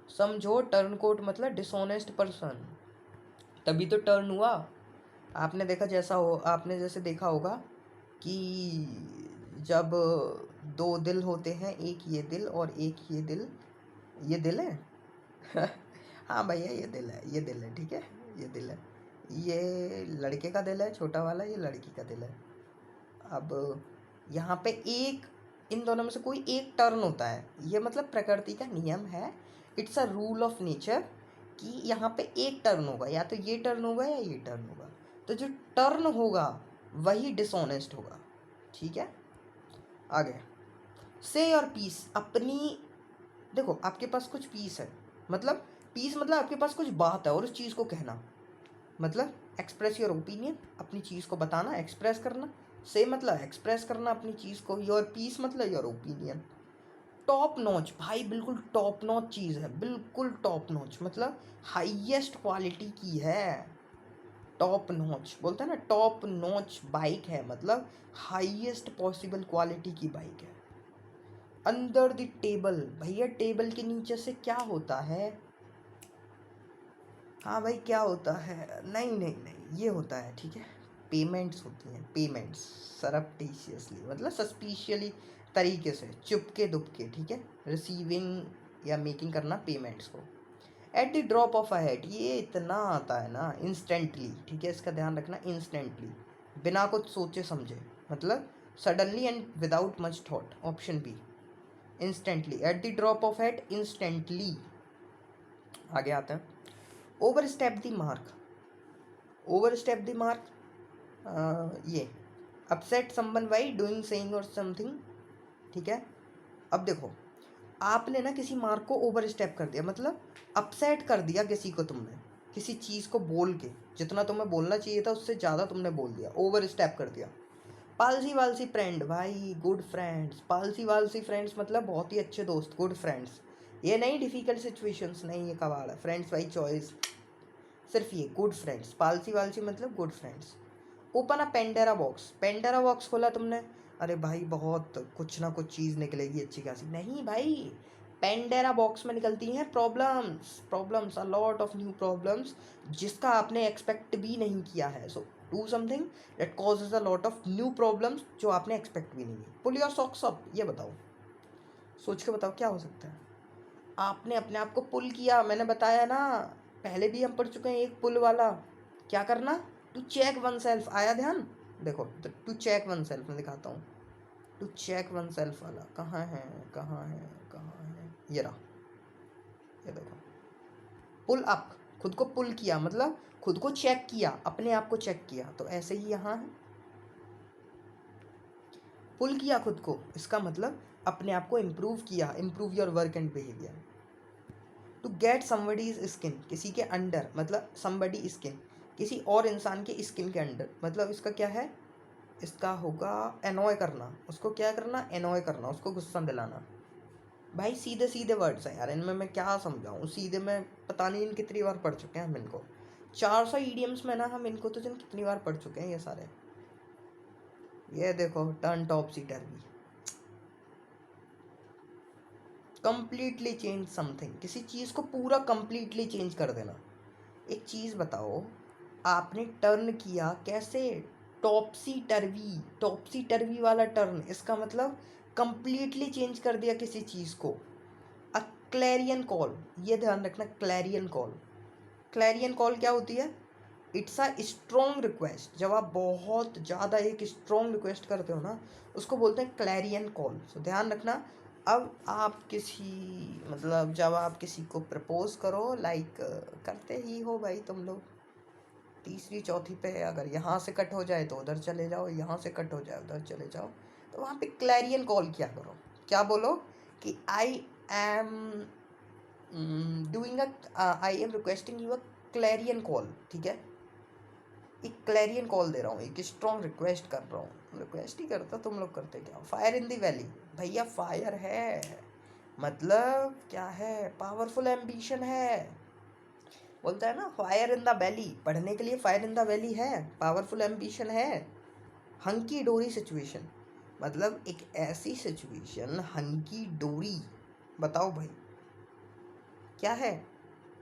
समझो। टर्न कोट मतलब डिसऑनेस्ट पर्सन, तभी तो टर्न हुआ। आपने जैसे देखा होगा कि जब दो दिल होते हैं, एक ये दिल और एक ये दिल है। हाँ भैया, ये दिल है, ये दिल है, ठीक है, ये दिल है। ये लड़के का दिल है छोटा वाला, ये लड़की का दिल है। अब यहाँ पे इन दोनों में से कोई एक टर्न होता है, ये मतलब प्रकृति का नियम है, it's a rule of nature कि यहाँ पे एक टर्न होगा, या तो ये टर्न होगा या ये टर्न होगा। तो जो टर्न होगा वही डिसऑनेस्ट होगा, ठीक है। आगे, से और पीस अपनी, देखो आपके पास कुछ पीस है, मतलब पीस मतलब आपके पास कुछ बात है और उस चीज़ को कहना, मतलब एक्सप्रेस योर ओपिनियन, अपनी चीज़ को बताना, एक्सप्रेस करना। से मतलब एक्सप्रेस करना अपनी चीज़ को, योर पीस मतलब योर ओपिनियन। टॉप नॉच भाई, बिल्कुल टॉप नॉच चीज़ है, बिल्कुल टॉप नॉच मतलब हाईएस्ट क्वालिटी की है। टॉप नॉच बोलते हैं ना, टॉप नॉच बाइक है, मतलब हाईएस्ट पॉसिबल क्वालिटी की बाइक है। अंडर द टेबल, भैया टेबल के नीचे से क्या होता है? हाँ भाई, क्या होता है? नहीं नहीं नहीं, ये होता है, ठीक है, पेमेंट्स होती हैं, पेमेंट्स सरप्टिशियसली, मतलब सस्पिशियली तरीके से, चुपके दुपके, ठीक है, रिसीविंग या मेकिंग करना पेमेंट्स को। Eight the drop of a head, ये इतना आता है ना, इंस्टेंटली, ठीक है, इसका ध्यान रखना, इंस्टेंटली, बिना कुछ सोचे समझे, मतलब suddenly and without much thought. Option B, instantly, at the drop of head, instantly. आगे आते हैं, overstep the mark, overstep the mark, ये upset someone by doing, saying और समथिंग, ठीक है। अब देखो, आपने ना किसी मार्क को ओवर स्टेप कर दिया, मतलब अपसेट कर दिया किसी को, तुमने किसी चीज़ को बोल के, जितना तुम्हें बोलना चाहिए था उससे ज़्यादा तुमने बोल दिया, ओवर स्टेप कर दिया। पालसी वालसी फ्रेंड भाई, गुड फ्रेंड्स, पालसी वालसी फ्रेंड्स मतलब बहुत ही अच्छे दोस्त, गुड फ्रेंड्स। ये नहीं डिफ़िकल्ट सिचुएशंस, नहीं, ये कबाड़ है, फ्रेंड्स बाई चॉइस, सिर्फ ये गुड फ्रेंड्स। पालसी वालसी मतलब good friends. Open a Pandora box, Pandora box खोला तुमने, अरे भाई बहुत कुछ ना कुछ चीज़ निकलेगी अच्छी खासी, नहीं भाई, पेंडेरा बॉक्स में निकलती हैं problems, problems, a lot of new problems, जिसका आपने एक्सपेक्ट भी नहीं किया है। So do something that causes a lot of new problems जो आपने एक्सपेक्ट भी नहीं की। पुल योर सॉक्स अप, ये बताओ, सोच के बताओ क्या हो सकता है। आपने अपने आप को पुल किया, मैंने बताया ना, पहले भी हम पढ़ चुके हैं एक पुल वाला, क्या करना, टू चेक वन सेल्फ, आया ध्यान? देखो, टू चेक वन सेल्फ में दिखाता हूँ, टू चेक वन सेल्फ वाला कहाँ है, कहाँ है, कहाँ है, ये रहा, ये देखो, पुल अप, खुद को पुल किया मतलब खुद को चेक किया, अपने आप को चेक किया, तो ऐसे ही यहाँ है, पुल किया खुद को, इसका मतलब अपने आप को इम्प्रूव किया, improve your work and behaviour. To get somebody's skin, किसी के अंडर, मतलब समबडी स्किन, किसी और इंसान के स्किन के अंडर, मतलब इसका क्या है, इसका होगा एनॉय करना, उसको क्या करना, एनॉय करना, उसको गुस्सा दिलाना। भाई सीधे सीधे वर्ड्स हैं यार, इनमें मैं क्या समझाऊँ, सीधे में पता नहीं इन कितनी बार पढ़ चुके हैं हम इनको, 400 ईडियम्स में ना, हम इनको तो जिन कितनी बार पढ़ चुके हैं ये सारे। ये देखो, टर्न टॉपसी टर्वी, कंप्लीटली चेंज समथिंग, किसी चीज़ को पूरा कंप्लीटली चेंज कर देना। एक चीज़ बताओ, आपने टर्न किया कैसे, टॉपसी टर्वी, टॉपसी टर्वी वाला टर्न, इसका मतलब कंप्लीटली चेंज कर दिया किसी चीज़ को। अ क्लैरियन कॉल, ये ध्यान रखना, क्लैरियन कॉल, क्लैरियन कॉल क्या होती है, इट्स अ स्ट्रॉन्ग रिक्वेस्ट, जब आप बहुत ज़्यादा एक स्ट्रॉन्ग रिक्वेस्ट करते हो ना, उसको बोलते हैं क्लैरियन कॉल। सो ध्यान रखना, अब आप किसी, मतलब जब आप किसी को प्रपोज करो, लाइक करते ही हो भाई तुम लोग, तीसरी चौथी पे अगर यहाँ से कट हो जाए तो उधर चले जाओ, यहाँ से कट हो जाए उधर चले जाओ, तो वहाँ पे क्लैरियन कॉल क्या करो, क्या बोलो कि I am doing I am requesting you a Clarion call, ठीक है, एक क्लैरियन कॉल दे रहा हूँ, एक स्ट्रॉन्ग रिक्वेस्ट कर रहा हूँ, रिक्वेस्ट ही करता, तुम लोग करते क्या, फायर इन दी वैली, भैया फायर है, मतलब क्या है, पावरफुल एम्बिशन है, बोलता है ना फायर इन द वैली, पढ़ने के लिए फायर इन द वैली है, पावरफुल एम्बिशन है। हंकी डोरी सिचुएशन, मतलब एक ऐसी सिचुएशन, हंकी डोरी, बताओ भाई क्या है,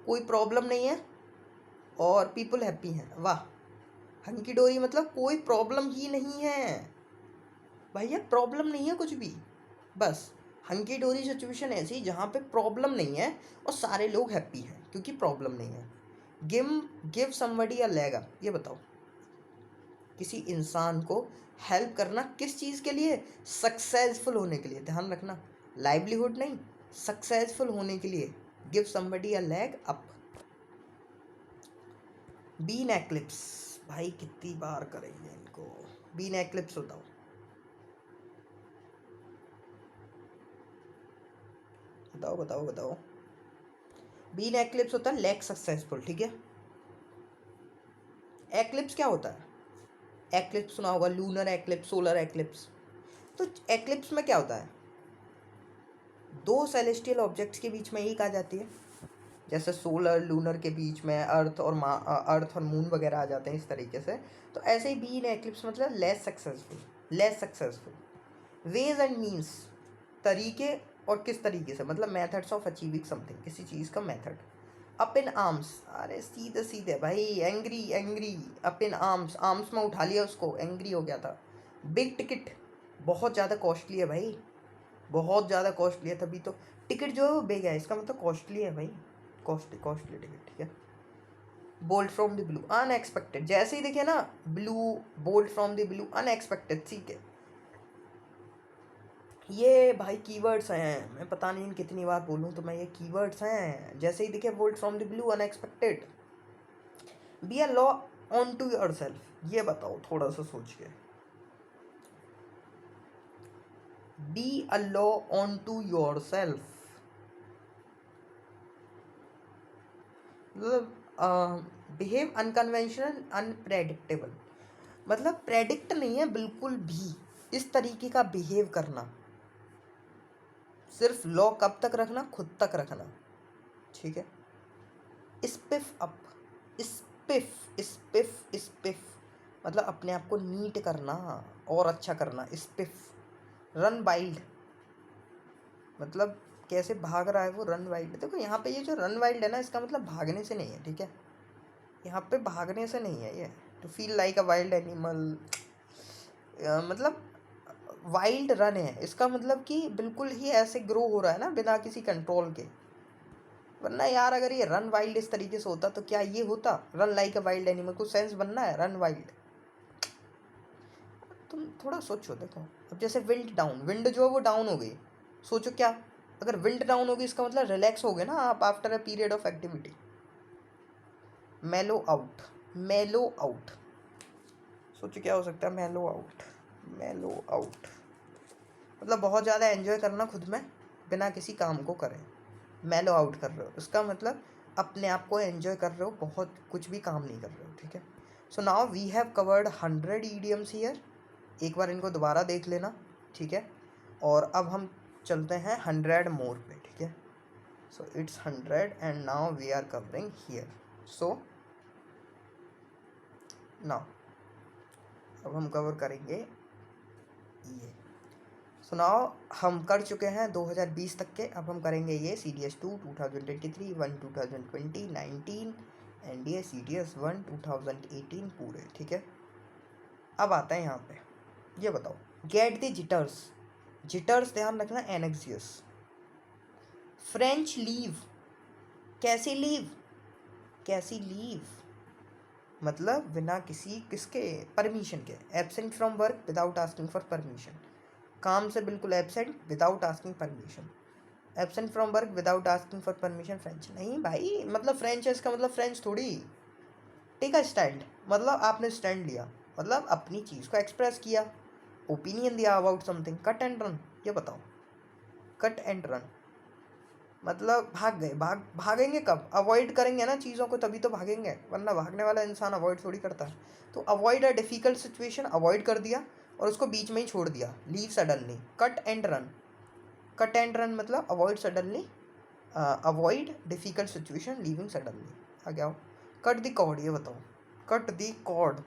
कोई प्रॉब्लम नहीं है और पीपल हैप्पी हैं, वाह, हंकी डोरी मतलब कोई प्रॉब्लम ही नहीं है भैया, प्रॉब्लम नहीं है कुछ भी। बस हंकी डोरी सिचुएशन ऐसी जहाँ पे प्रॉब्लम नहीं है और सारे लोग हैप्पी हैं क्योंकि प्रॉब्लम नहीं है। Give give somebody a leg up, ये बताओ, किसी इंसान को हेल्प करना किस चीज़ के लिए? सक्सेसफुल होने के लिए, ध्यान रखना, लाइवलीहुड नहीं, सक्सेसफुल होने के लिए। Give somebody a leg up. Been eclipse, भाई कितनी बार करेंगे इनको। बीन एक्लिप्स बताओ। बताओ बताओ बताओ। बीन एक्लिप्स होता है लैक सक्सेसफुल, ठीक है। एक्लिप्स क्या होता है? एक्लिप्स सुना होगा, लूनर एक्लिप्स, सोलर एक्लिप्स। तो एक्लिप्स में क्या होता है? दो सेलेस्टियल ऑब्जेक्ट्स के बीच में एक आ जाती है, जैसे सोलर लूनर के बीच में अर्थ और मून वगैरह आ जाते हैं इस तरीके से। तो ऐसे ही बीन एक्लिप्स मतलब less successful, less successful. Ways and means, तरीके और किस तरीके से, मतलब मेथड्स ऑफ अचीविंग समथिंग, किसी चीज़ का मेथड। अप इन आर्म्स, अरे सीधे सीधे भाई, angry angry, up in arms, arms में उठा लिया उसको, एंग्री हो गया था। बिग टिकट, बहुत ज़्यादा कॉस्टली है भाई, बहुत ज़्यादा कॉस्टली है, तभी तो टिकट जो है वो बिग है, इसका मतलब कॉस्टली है भाई, कॉस्टली कॉस्टली टिकट, ठीक है। Bolt from the blue, unexpected, जैसे ही देखे ना blue, bolt from the blue, unexpected, ठीक है। ये भाई कीवर्ड्स हैं, मैं पता नहीं कितनी बार बोलूँ तो मैं, ये कीवर्ड्स हैं, जैसे ही दिखे bolt from the blue, unexpected. Be a law unto yourself, ये बताओ थोड़ा सा सोच के। Be a law unto yourself मतलब बिहेव अनकन्वेंशनल, अनप्रेडिक्टेबल, मतलब प्रेडिक्ट नहीं है बिल्कुल भी, इस तरीके का बिहेव करना। सिर्फ लॉ कब तक रखना? खुद तक रखना, ठीक है। स्पिफ अप, स्पिफ स्पिफ स्पिफ मतलब अपने आप को नीट करना और अच्छा करना, स्पिफ। रन वाइल्ड मतलब कैसे भाग रहा है वो, रन वाइल्ड। देखो यहाँ पे ये जो रन वाइल्ड है ना, इसका मतलब भागने से नहीं है, ठीक है। यहाँ पे भागने से नहीं है ये। To feel like a wild animal, मतलब वाइल्ड रन है, इसका मतलब कि बिल्कुल ही ऐसे ग्रो हो रहा है ना बिना किसी कंट्रोल के। वरना यार अगर ये रन वाइल्ड इस तरीके से होता तो क्या ये होता? Run like a wild animal, को सेंस बनना है रन वाइल्ड। तुम थोड़ा सोचो, देखो अब जैसे विंड डाउन, विंड जो है वो डाउन हो गई, सोचो क्या, अगर विंड डाउन होगी इसका मतलब रिलैक्स हो गए ना आप after a period of activity. मेलो आउट, मेलो आउट, सोचो क्या हो सकता है? मेलो आउट, मेलो आउट मतलब बहुत ज़्यादा एंजॉय करना खुद में बिना किसी काम को करें। मेलो आउट कर रहे हो, इसका मतलब अपने आप को एंजॉय कर रहे हो, बहुत कुछ भी काम नहीं कर रहे हो, ठीक है। So now we have covered 100 idioms here, एक बार इनको दोबारा देख लेना, ठीक है। और अब हम चलते हैं 100 मोर पे, ठीक है। So it's 100 and now we are covering here. So now अब हम कवर करेंगे ये। सो नाउ हम कर चुके हैं 2020 तक के, अब हम करेंगे ये CDS 2 2023, 1 2020, 19 एंड ये CDS 1 2018 पूरे, ठीक है। अब आता है यहाँ पे, ये बताओ, गेट द जिटर्स, जिटर्स ध्यान रखना, एनेक्सियस। फ्रेंच लीव, कैसी लीव, कैसी लीव मतलब बिना किसी किसके परमिशन के, absent from work without asking for permission, काम से बिल्कुल absent without asking permission. Absent from work without asking for permission French नहीं भाई, मतलब फ्रेंच है इसका मतलब फ्रेंच थोड़ी। टेक अ स्टैंड मतलब आपने स्टैंड लिया, मतलब अपनी चीज़ को एक्सप्रेस किया, ओपिनियन दिया about something. Cut and run, ये बताओ, कट एंड रन मतलब भाग गए, भागेंगे कब? अवॉइड करेंगे ना चीज़ों को तभी तो भागेंगे, वरना भागने वाला इंसान अवॉइड थोड़ी करता है। तो avoid a difficult situation, avoid कर दिया और उसको बीच में ही छोड़ दिया, leave suddenly. Cut and run, cut and run मतलब avoid suddenly, avoid difficult situation, leaving suddenly. आ गया हो। कट द कॉर्ड, ये बताओ, cut the cord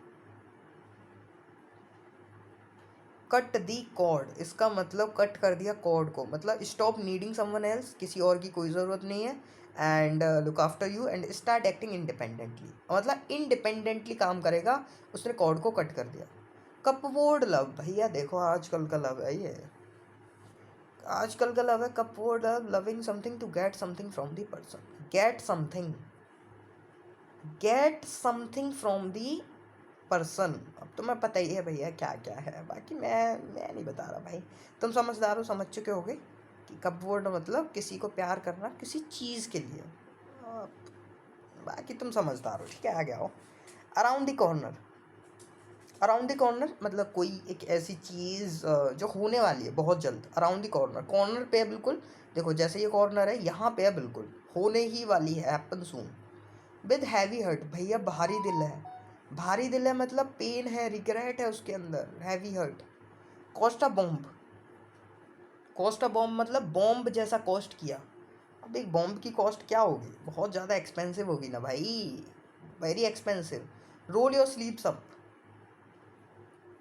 cut the cord, इसका मतलब कट कर दिया कॉर्ड को, मतलब स्टॉप नीडिंग समवन एल्स, किसी और की कोई ज़रूरत नहीं है, and look after you and start acting independently, मतलब इंडिपेंडेंटली काम करेगा, उसने कॉर्ड को कट कर दिया। कपवर्ड लव, भैया देखो आजकल का लव है ये, आजकल का लव है cupboard love, loving something to get something from the person, get something from the person. अब तुम्हें पता ही है भैया क्या क्या है, बाकी मैं नहीं बता रहा भाई, तुम समझदार हो, समझ चुके होगे कि कपवर्ड मतलब किसी को प्यार करना किसी चीज़ के लिए, बाकी तुम समझदार हो, ठीक है, आगे आओ। Around the corner, around the corner मतलब कोई एक ऐसी चीज़ जो होने वाली है बहुत जल्द, अराउंड द कॉर्नर, कॉर्नर पे है बिल्कुल, देखो जैसे ये कॉर्नर है यहाँ पे है बिल्कुल, होने ही वाली है, happen soon. With heavy heart, भैया भारी दिल है, भारी दिल है मतलब पेन है, रिग्रेट है उसके अंदर, heavy heart. Cost of bomb, cost of bomb मतलब बॉम्ब जैसा कॉस्ट किया। अब एक बॉम्ब की कॉस्ट क्या होगी, बहुत ज़्यादा एक्सपेंसिव होगी ना भाई, very expensive. Roll your sleeves up,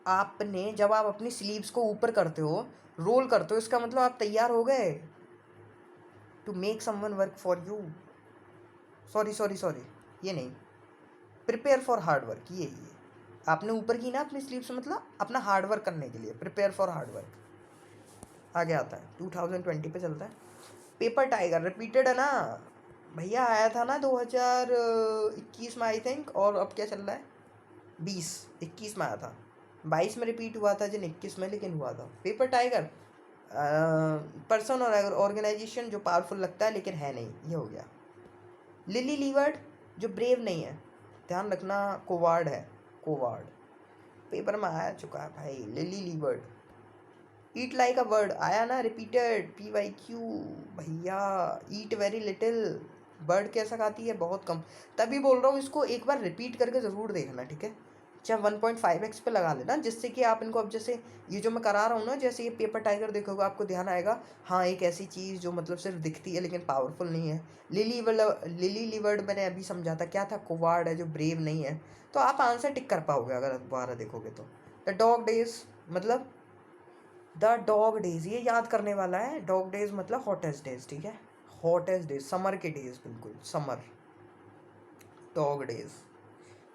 आपने जब आप अपनी स्लीव्स को ऊपर करते हो, रोल करते हो, इसका मतलब आप तैयार हो गए to make someone work for you, sorry ये नहीं, प्रिपेयर फॉर हार्ड वर्क, ये आपने ऊपर की ना अपनी स्लीव्स, मतलब अपना हार्ड वर्क करने के लिए, प्रिपेयर फॉर हार्ड वर्क। आगे आता है 2020 पे चलता है। पेपर टाइगर रिपीटेड है ना भैया, आया था ना 2021 में आई थिंक, और अब क्या चल रहा है, 21 में आया था, 22 में रिपीट हुआ था, जिन 21 में लेकिन हुआ था। पेपर टाइगर पर्सन और ऑर्गेनाइजेशन जो पावरफुल लगता है लेकिन है नहीं, ये हो गया। लिली लीवर्ड जो ब्रेव नहीं है, ध्यान रखना, कोवार्ड है, कोवार्ड, पेपर में आया चुका है भाई, lily livered. Eat like a bird आया ना, रिपीटेड, PYQ भैया, ईट वेरी लिटिल, बर्ड कैसा खाती है, बहुत कम, तभी बोल रहा हूँ इसको एक बार रिपीट करके ज़रूर देखना, ठीक है, चाहे 1.5x पे लगा लेना, जिससे कि आप इनको, अब जैसे ये जो मैं करा रहा हूँ ना, जैसे ये पेपर टाइगर देखोगे आपको ध्यान आएगा, हाँ एक ऐसी चीज़ जो मतलब सिर्फ दिखती है लेकिन पावरफुल नहीं है। लिली लिवर्ड मैंने अभी समझा था क्या था, कोवार्ड है जो ब्रेव नहीं है, तो आप आंसर टिक कर पाओगे अगर दोबारा देखोगे तो। द डॉग डेज मतलब द डॉग डेज, ये याद करने वाला है, डॉग डेज मतलब हॉटेस्ट डेज, ठीक है, हॉटेस्ट डेज, समर के डेज, बिल्कुल समर, डॉग डेज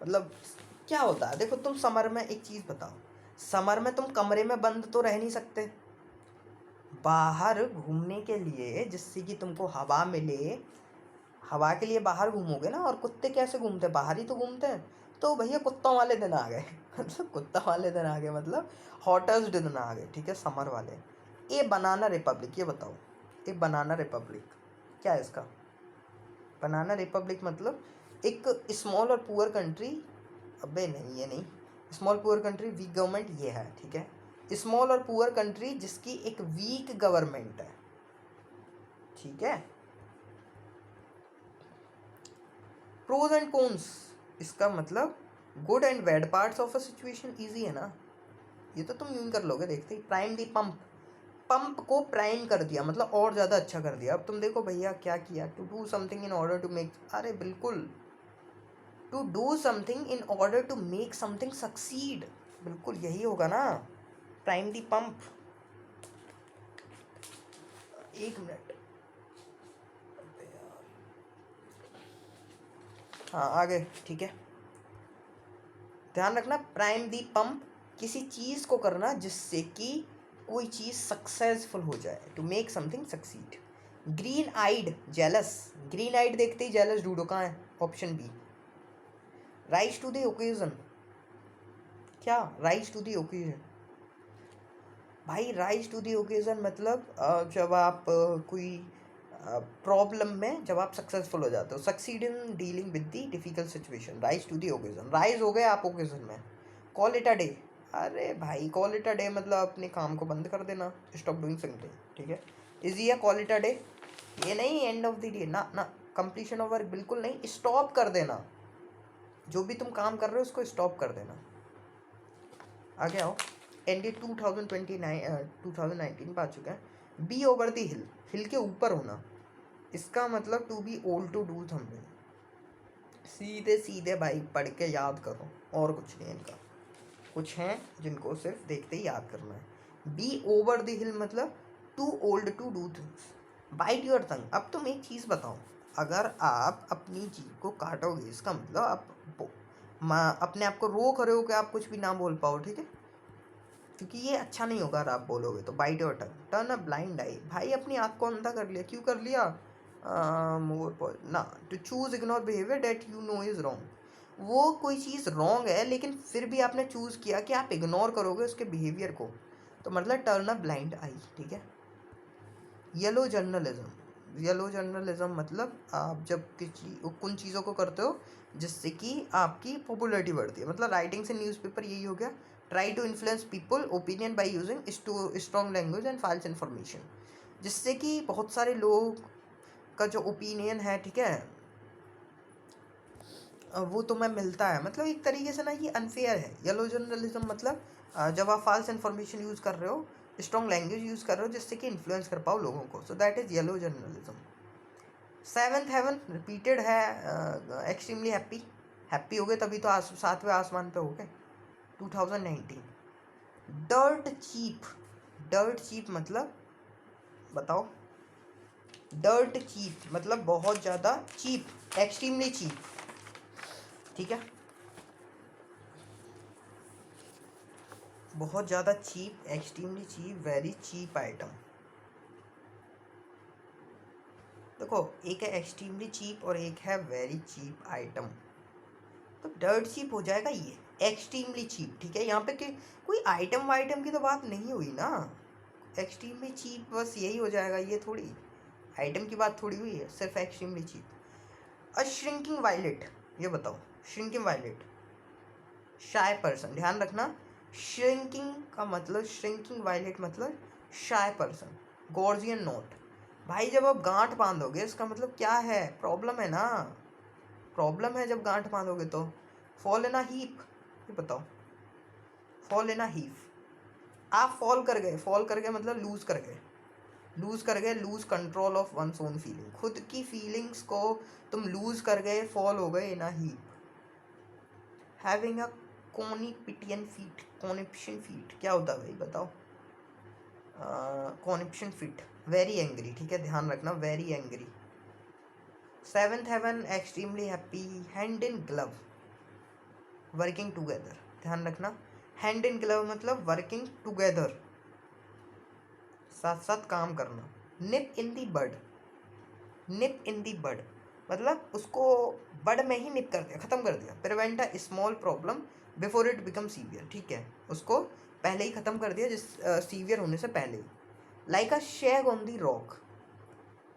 मतलब क्या होता है, देखो तुम समर में एक चीज़ बताओ, समर में तुम कमरे में बंद तो रह नहीं सकते, बाहर घूमने के लिए, जिससे कि तुमको हवा मिले, हवा के लिए बाहर घूमोगे ना, और कुत्ते कैसे घूमते हैं, बाहर ही तो घूमते हैं, तो भैया कुत्तों वाले दिन आ गए मतलब कुत्ता वाले दिन आ गए, मतलब हॉटेस्ट दिन आ गए, ठीक है, समर वाले। ए बनाना रिपब्लिक, ये बताओ, ए बनाना रिपब्लिक क्या है इसका, बनाना रिपब्लिक मतलब एक स्मॉल और पुअर कंट्री, अबे नहीं ये नहीं, small poor country weak government ये है, ठीक है, स्मॉल और पुअर कंट्री जिसकी एक वीक गवर्नमेंट है, ठीक है। प्रोज एंड कॉन्स, इसका मतलब good and bad parts of a situation, easy है ना, ये तो तुम यूं कर लोगे देखते ही। प्राइम दी पंप, पंप को प्राइम कर दिया मतलब और ज़्यादा अच्छा कर दिया। अब तुम देखो भैया क्या किया, to do something in order to make, अरे बिल्कुल, to do something in order to make something succeed, बिल्कुल यही होगा ना, प्राइम दी पंप। एक मिनट, हाँ आगे, ठीक है, ध्यान रखना, प्राइम दी पंप किसी चीज़ को करना जिससे कि कोई चीज़ सक्सेसफुल हो जाए, to make something succeed. Green eyed jealous, green eyed देखते ही जेलस ढूंढो, कहाँ है, option B. Rise to the occasion, क्या राइज टू द ओकेजन, भाई राइज टू दी ओकेज़न मतलब जब आप कोई प्रॉब्लम में जब आप सक्सेसफुल हो जाते हो, succeed in dealing with the difficult situation, rise to the occasion, rise हो गए आप ओकेज़न में। कॉल इट अ डे, अरे भाई कॉल इट अ डे मतलब अपने काम को बंद कर देना, स्टॉप डूइंग समथिंग, ठीक है, इजी है कॉल इट अ डे, ये नहीं एंड ऑफ द डे ना ना, कंप्लीशन ऑफ वर्क बिल्कुल नहीं, स्टॉप कर देना, जो भी तुम काम कर रहे हो उसको स्टॉप कर देना। आगे आओ, एंडी 2019 पे आ चुका है। बी ओवर दी हिल, हिल के ऊपर होना, इसका मतलब to be old to do something, सीधे सीधे भाई पढ़ के याद करो, और कुछ नहीं इनका। कुछ हैं जिनको सिर्फ देखते ही याद करना है। बी ओवर द हिल मतलब too old to do things. Bite your tongue. अब तुम एक चीज़ बताओ, अगर आप अपनी जीभ को काटोगे इसका मतलब आप अपने आप को रोक रहे हो कि आप कुछ भी ना बोल पाओ, ठीक है, क्योंकि ये अच्छा नहीं होगा अगर आप बोलोगे तो। Bite your tongue. Turn a blind eye. भाई अपनी आँख को अंधा कर लिया, क्यों कर लिया? मोर ना to choose ignore behaviour that you know is wrong. वो कोई चीज़ रॉन्ग है लेकिन फिर भी आपने चूज़ किया कि आप इग्नोर करोगे उसके बिहेवियर को, तो मतलब टर्न अ ब्लाइंड आई, ठीक है। Yellow journalism. येलो जर्नलिज्म मतलब आप जब किसी उन चीज़ों को करते हो जिससे कि आपकी पॉपुलैरिटी बढ़ती है, मतलब राइटिंग से न्यूज़पेपर यही हो गया। Try to influence people opinion by using strong language and false information, जिससे कि बहुत सारे लोग का जो ओपिनियन है, ठीक है, वो तुम्हें मिलता है। मतलब एक तरीके से ना ये अनफेयर है। येलो जर्नलिज्म मतलब जब आप फॉल्स इन्फॉर्मेशन यूज़ कर रहे हो, स्ट्रॉन्ग लैंग्वेज यूज़ कर रहे हो जिससे कि इन्फ्लुएंस कर पाओ लोगों को, so that is yellow journalism. Seventh heaven repeated है, एक्सट्रीमली हैप्पी। हैप्पी हो गए तभी तो सातवें आसमान पे हो गए। 2019। Dirt cheap. डर्ट चीप मतलब बताओ। डर्ट चीप मतलब बहुत ज़्यादा चीप, एक्सट्रीमली चीप, ठीक है, बहुत ज़्यादा cheap, extremely cheap, very cheap item. देखो एक है एक्सट्रीमली चीप और एक है वेरी चीप आइटम, तो डर्ट चीप हो जाएगा ये, एक्सट्रीमली चीप, ठीक है। यहाँ पे कोई आइटम वाइटम की तो बात नहीं हुई ना, एक्सट्रीमली चीप बस यही हो जाएगा, ये थोड़ी आइटम की बात थोड़ी हुई है, सिर्फ एक्सट्रीमली चीप। अ श्रिंकिंग वायलेट, ये बताओ। श्रिंकिंग वायलेट, शाय पर्सन, ध्यान रखना। श्रिंकिंग का मतलब, श्रिंकिंग वायलेट मतलब शाय पर्सन। गॉर्जियन नोट, भाई जब आप गांठ बांधोगे इसका मतलब क्या है? प्रॉब्लम है ना, प्रॉब्लम है जब गांठ बांधोगे तो। फॉल इन अ हीप, ये बताओ। फॉल इन अ हीप, आप फॉल कर गए, फॉल कर गए मतलब लूज कर गए, लूज कर गए, lose control of one's own feeling, खुद की फीलिंग्स को तुम लूज कर गए, फॉल हो गए in a heap. Having a conniption fit, conniption fit क्या होता है भाई बताओ? कॉनिपिशन फीट, वेरी एंग्री, ठीक है, ध्यान रखना, very angry. Seventh heaven extremely happy. Hand in glove, working together, ध्यान रखना। हैंड इन ग्लव मतलब वर्किंग टुगेदर, साथ साथ काम करना। निप इन दी बड, निप इन दी बड मतलब उसको बड में ही निप कर दिया, ख़त्म कर दिया। Prevent a small problem before it become severe, ठीक है, उसको पहले ही ख़त्म कर दिया, जिस सीवियर होने से पहले ही। Like a shag on the rock,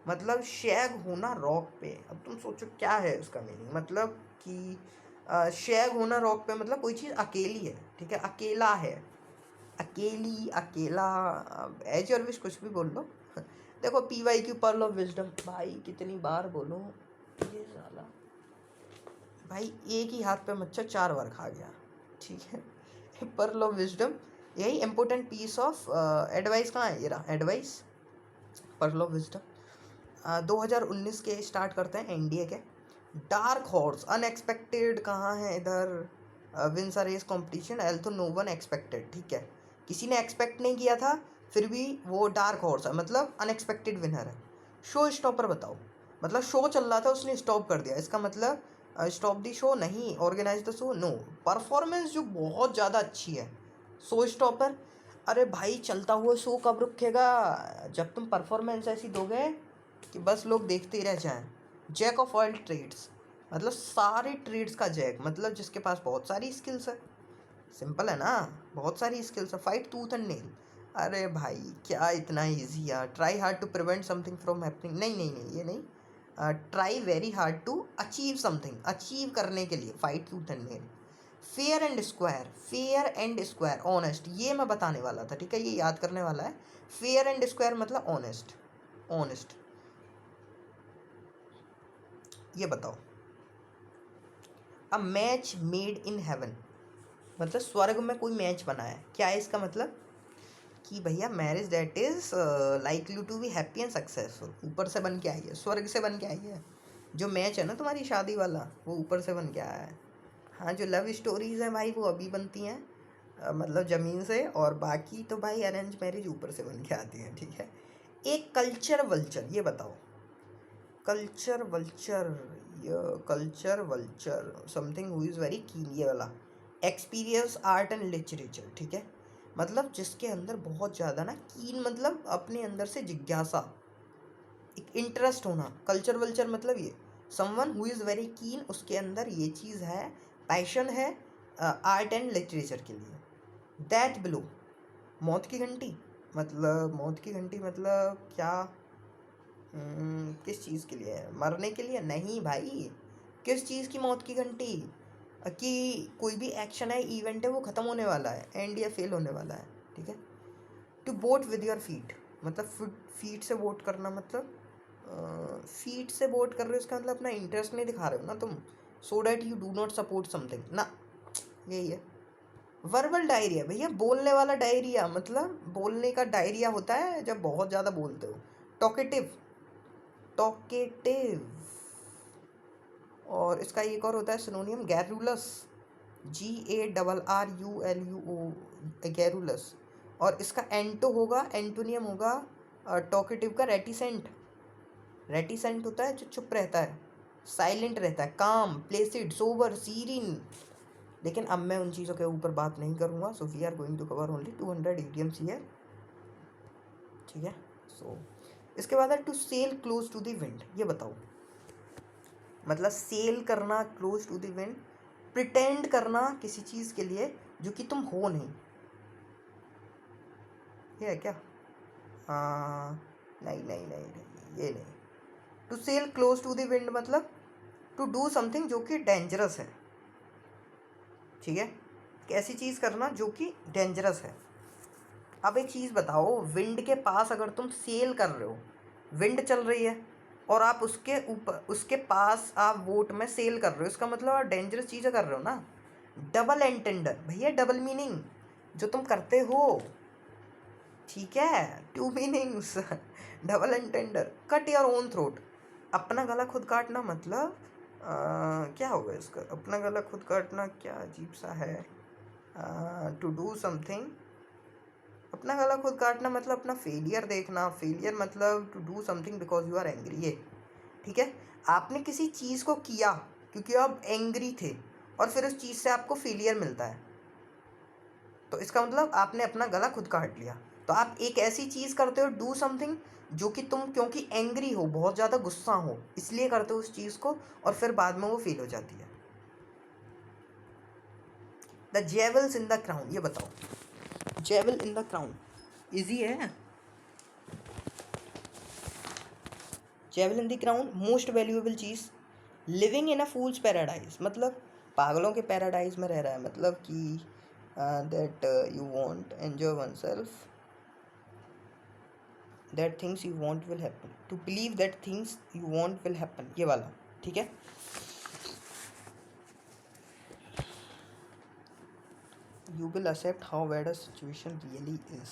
मतलब शैग होना रॉक पे। अब तुम सोचो क्या है उसका मीनिंग, मतलब कि शैग होना रॉक पे मतलब कोई चीज़ अकेली है, ठीक है, अकेला है, अकेली, अकेला, एज योर विश, कुछ भी बोल लो। देखो PYQ पर्ल ऑफ विजडम, भाई कितनी बार बोलूं ये साला, भाई एक ही हाथ पे मच्छर 4 बार खा गया, ठीक है। पर्ल ऑफ विजडम, यही इंपॉर्टेंट पीस ऑफ एडवाइस कहाँ है, ये रहा एडवाइस, पर्ल ऑफ विजडम। 2019 के स्टार्ट करते हैं, NDA के। डार्क हॉर्स, अनएक्सपेक्टेड कहाँ है इधर, wins a race competition although no one expected, ठीक है, किसी ने एक्सपेक्ट नहीं किया था फिर भी वो डार्क हॉर्स है, मतलब अनएक्सपेक्टेड विनर है। शो स्टॉपर बताओ, मतलब शो चल रहा था उसने स्टॉप कर दिया, इसका मतलब स्टॉप दी शो नहीं, organise the show no. Performance जो बहुत ज़्यादा अच्छी है, शो स्टॉपर। अरे भाई चलता हुआ शो कब रुकेगा, जब तुम परफॉर्मेंस ऐसी दोगे कि बस लोग देखते ही रह जाएं। जैक ऑफ ऑल ट्रेड्स, मतलब सारे ट्रेड्स का जैक, मतलब जिसके पास बहुत सारी स्किल्स है, सिंपल है ना, बहुत सारी स्किल्स है। फाइट टूथ एंड नेल, अरे भाई क्या इतना ईजी यार। Try hard to prevent something from happening, नहीं नहीं नहीं ये नहीं, try very hard to achieve something, achieve करने के लिए, fight tooth and nail. Fair and square, fair and square, honest, ये मैं बताने वाला था, ठीक है, ये याद करने वाला है। फेयर एंड स्क्वायर मतलब ऑनेस्ट, ऑनेस्ट। ये बताओ। A match made in heaven, मतलब स्वर्ग में कोई मैच बना है, क्या है इसका मतलब? कि भैया marriage that is likely to be happy and successful, ऊपर से बन के आई है, स्वर्ग से बन के आई है। जो मैच है ना तुम्हारी शादी वाला, वो ऊपर से बन के आया है। हाँ जो लव स्टोरीज हैं भाई वो अभी बनती हैं, मतलब ज़मीन से, और बाकी तो भाई अरेंज मैरिज ऊपर से बन के आती है, ठीक है। एक कल्चर वल्चर, ये बताओ कल्चर वल्चर, ये culture vulture something who is very keen, ये वाला एक्सपीरियंस आर्ट एंड लिटरेचर, ठीक है। मतलब जिसके अंदर बहुत ज़्यादा ना कीन, मतलब अपने अंदर से जिज्ञासा, एक इंटरेस्ट होना। कल्चर वल्चर मतलब ये someone who is very keen, उसके अंदर ये चीज़ है, पैशन है आर्ट एंड लिटरेचर के लिए। दैट बिलो, मौत की घंटी, मतलब मौत की घंटी मतलब क्या? किस चीज़ के लिए है? मरने के लिए? नहीं भाई, किस चीज़ की मौत की घंटी? कि कोई भी एक्शन है, इवेंट है, वो ख़त्म होने वाला है, एंड या फेल होने वाला है, ठीक है। To vote with your feet, मतलब फीट से वोट करना, मतलब फीट से वोट कर रहे हो, इसका मतलब अपना इंटरेस्ट नहीं दिखा रहे हो ना तुम, so that you do not support something ना, यही है। वर्बल डायरिया भैया, बोलने वाला डायरिया, मतलब बोलने का डायरिया होता है जब बहुत ज़्यादा बोलते हो। Talkative, talkative. और इसका एक और होता है सिनोनियम, गैरुलस, GARRULUO, गैरुलस। और इसका एंटो होगा, एंटोनियम होगा टॉकेटिव का, रेटिसेंट। रेटिसेंट होता है जो चुप रहता है, साइलेंट रहता है, काम, प्लेसिड, सोबर, सीरिन। लेकिन अब मैं उन चीज़ों के ऊपर बात नहीं करूँगा। So we are going to cover only 200 idioms here, ठीक है। सो इसके बाद है to sail close to the wind, ये बताओ मतलब सेल करना close to the wind, pretend करना किसी चीज़ के लिए जो कि तुम हो नहीं, ये है क्या? नहीं नहीं नहीं नहीं, ये नहीं। To sail close to the wind मतलब टू डू समथिंग जो कि डेंजरस है, ठीक है। कैसी चीज़ करना जो कि डेंजरस है। अब एक चीज़ बताओ, विंड के पास अगर तुम सेल कर रहे हो, विंड चल रही है और आप उसके ऊपर, उसके पास आप बोट में सेल कर रहे हो, इसका मतलब आप डेंजरस चीज़ें कर रहे हो ना। डबल एंटेंडर भैया, डबल मीनिंग जो तुम करते हो, ठीक है, 2 meanings. Double entendre, cut your own throat, अपना गला खुद काटना, मतलब क्या होगा इसका? अपना गला खुद काटना क्या अजीब सा है। टू डू समथिंग, अपना गला खुद काटना मतलब अपना फेलियर देखना, फेलियर मतलब to do something because you are angry, ये ठीक है। आपने किसी चीज़ को किया क्योंकि आप एंग्री थे और फिर उस चीज़ से आपको फेलियर मिलता है, तो इसका मतलब आपने अपना गला खुद काट लिया। तो आप एक ऐसी चीज़ करते हो, डू समथिंग, जो कि तुम क्योंकि एंग्री हो, बहुत ज़्यादा गुस्सा हो, इसलिए करते हो उस चीज़ को और फिर बाद में वो फेल हो जाती है। The jewels in the crown, ये बताओ jewel in the crown, easy है। Jewel in the crown, most valuable चीज़, living in a fool's paradise, मतलब पागलों के पैराडाइज में रह रहा है, मतलब कि that you want enjoy oneself, that things you want will happen, to believe that things you want will happen, ये वाला, ठीक है। You will accept how bad a situation really is,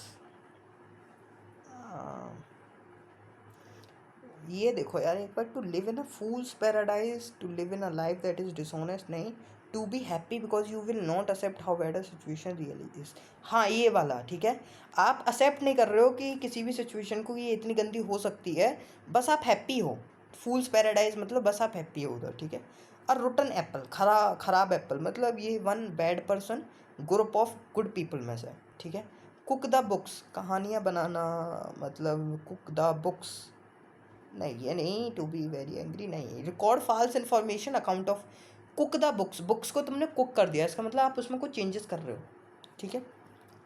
ये देखो यार एक बार, to live in a fool's paradise, to live in a life that is dishonest नहीं, to be happy because you will not accept how bad a situation really is, हाँ ये वाला, ठीक है। आप एक्सेप्ट नहीं कर रहे हो कि किसी भी सिचुएशन को ये इतनी गंदी हो सकती है, बस आप हैप्पी हो। फूल्स पैराडाइज मतलब बस आप हैप्पी हो उधर, ठीक है। और रोटन एप्पल, खराब एप्पल, मतलब ये one bad person group of good people में से, ठीक है। कुक द बुक्स, कहानियाँ बनाना, मतलब कुक द बुक्स, नहीं ये नहीं, टू बी वेरी एंग्री नहीं। Record false information account of, cook the books, books को तुमने कुक कर दिया, इसका मतलब आप उसमें कुछ चेंजेस कर रहे हो, ठीक है।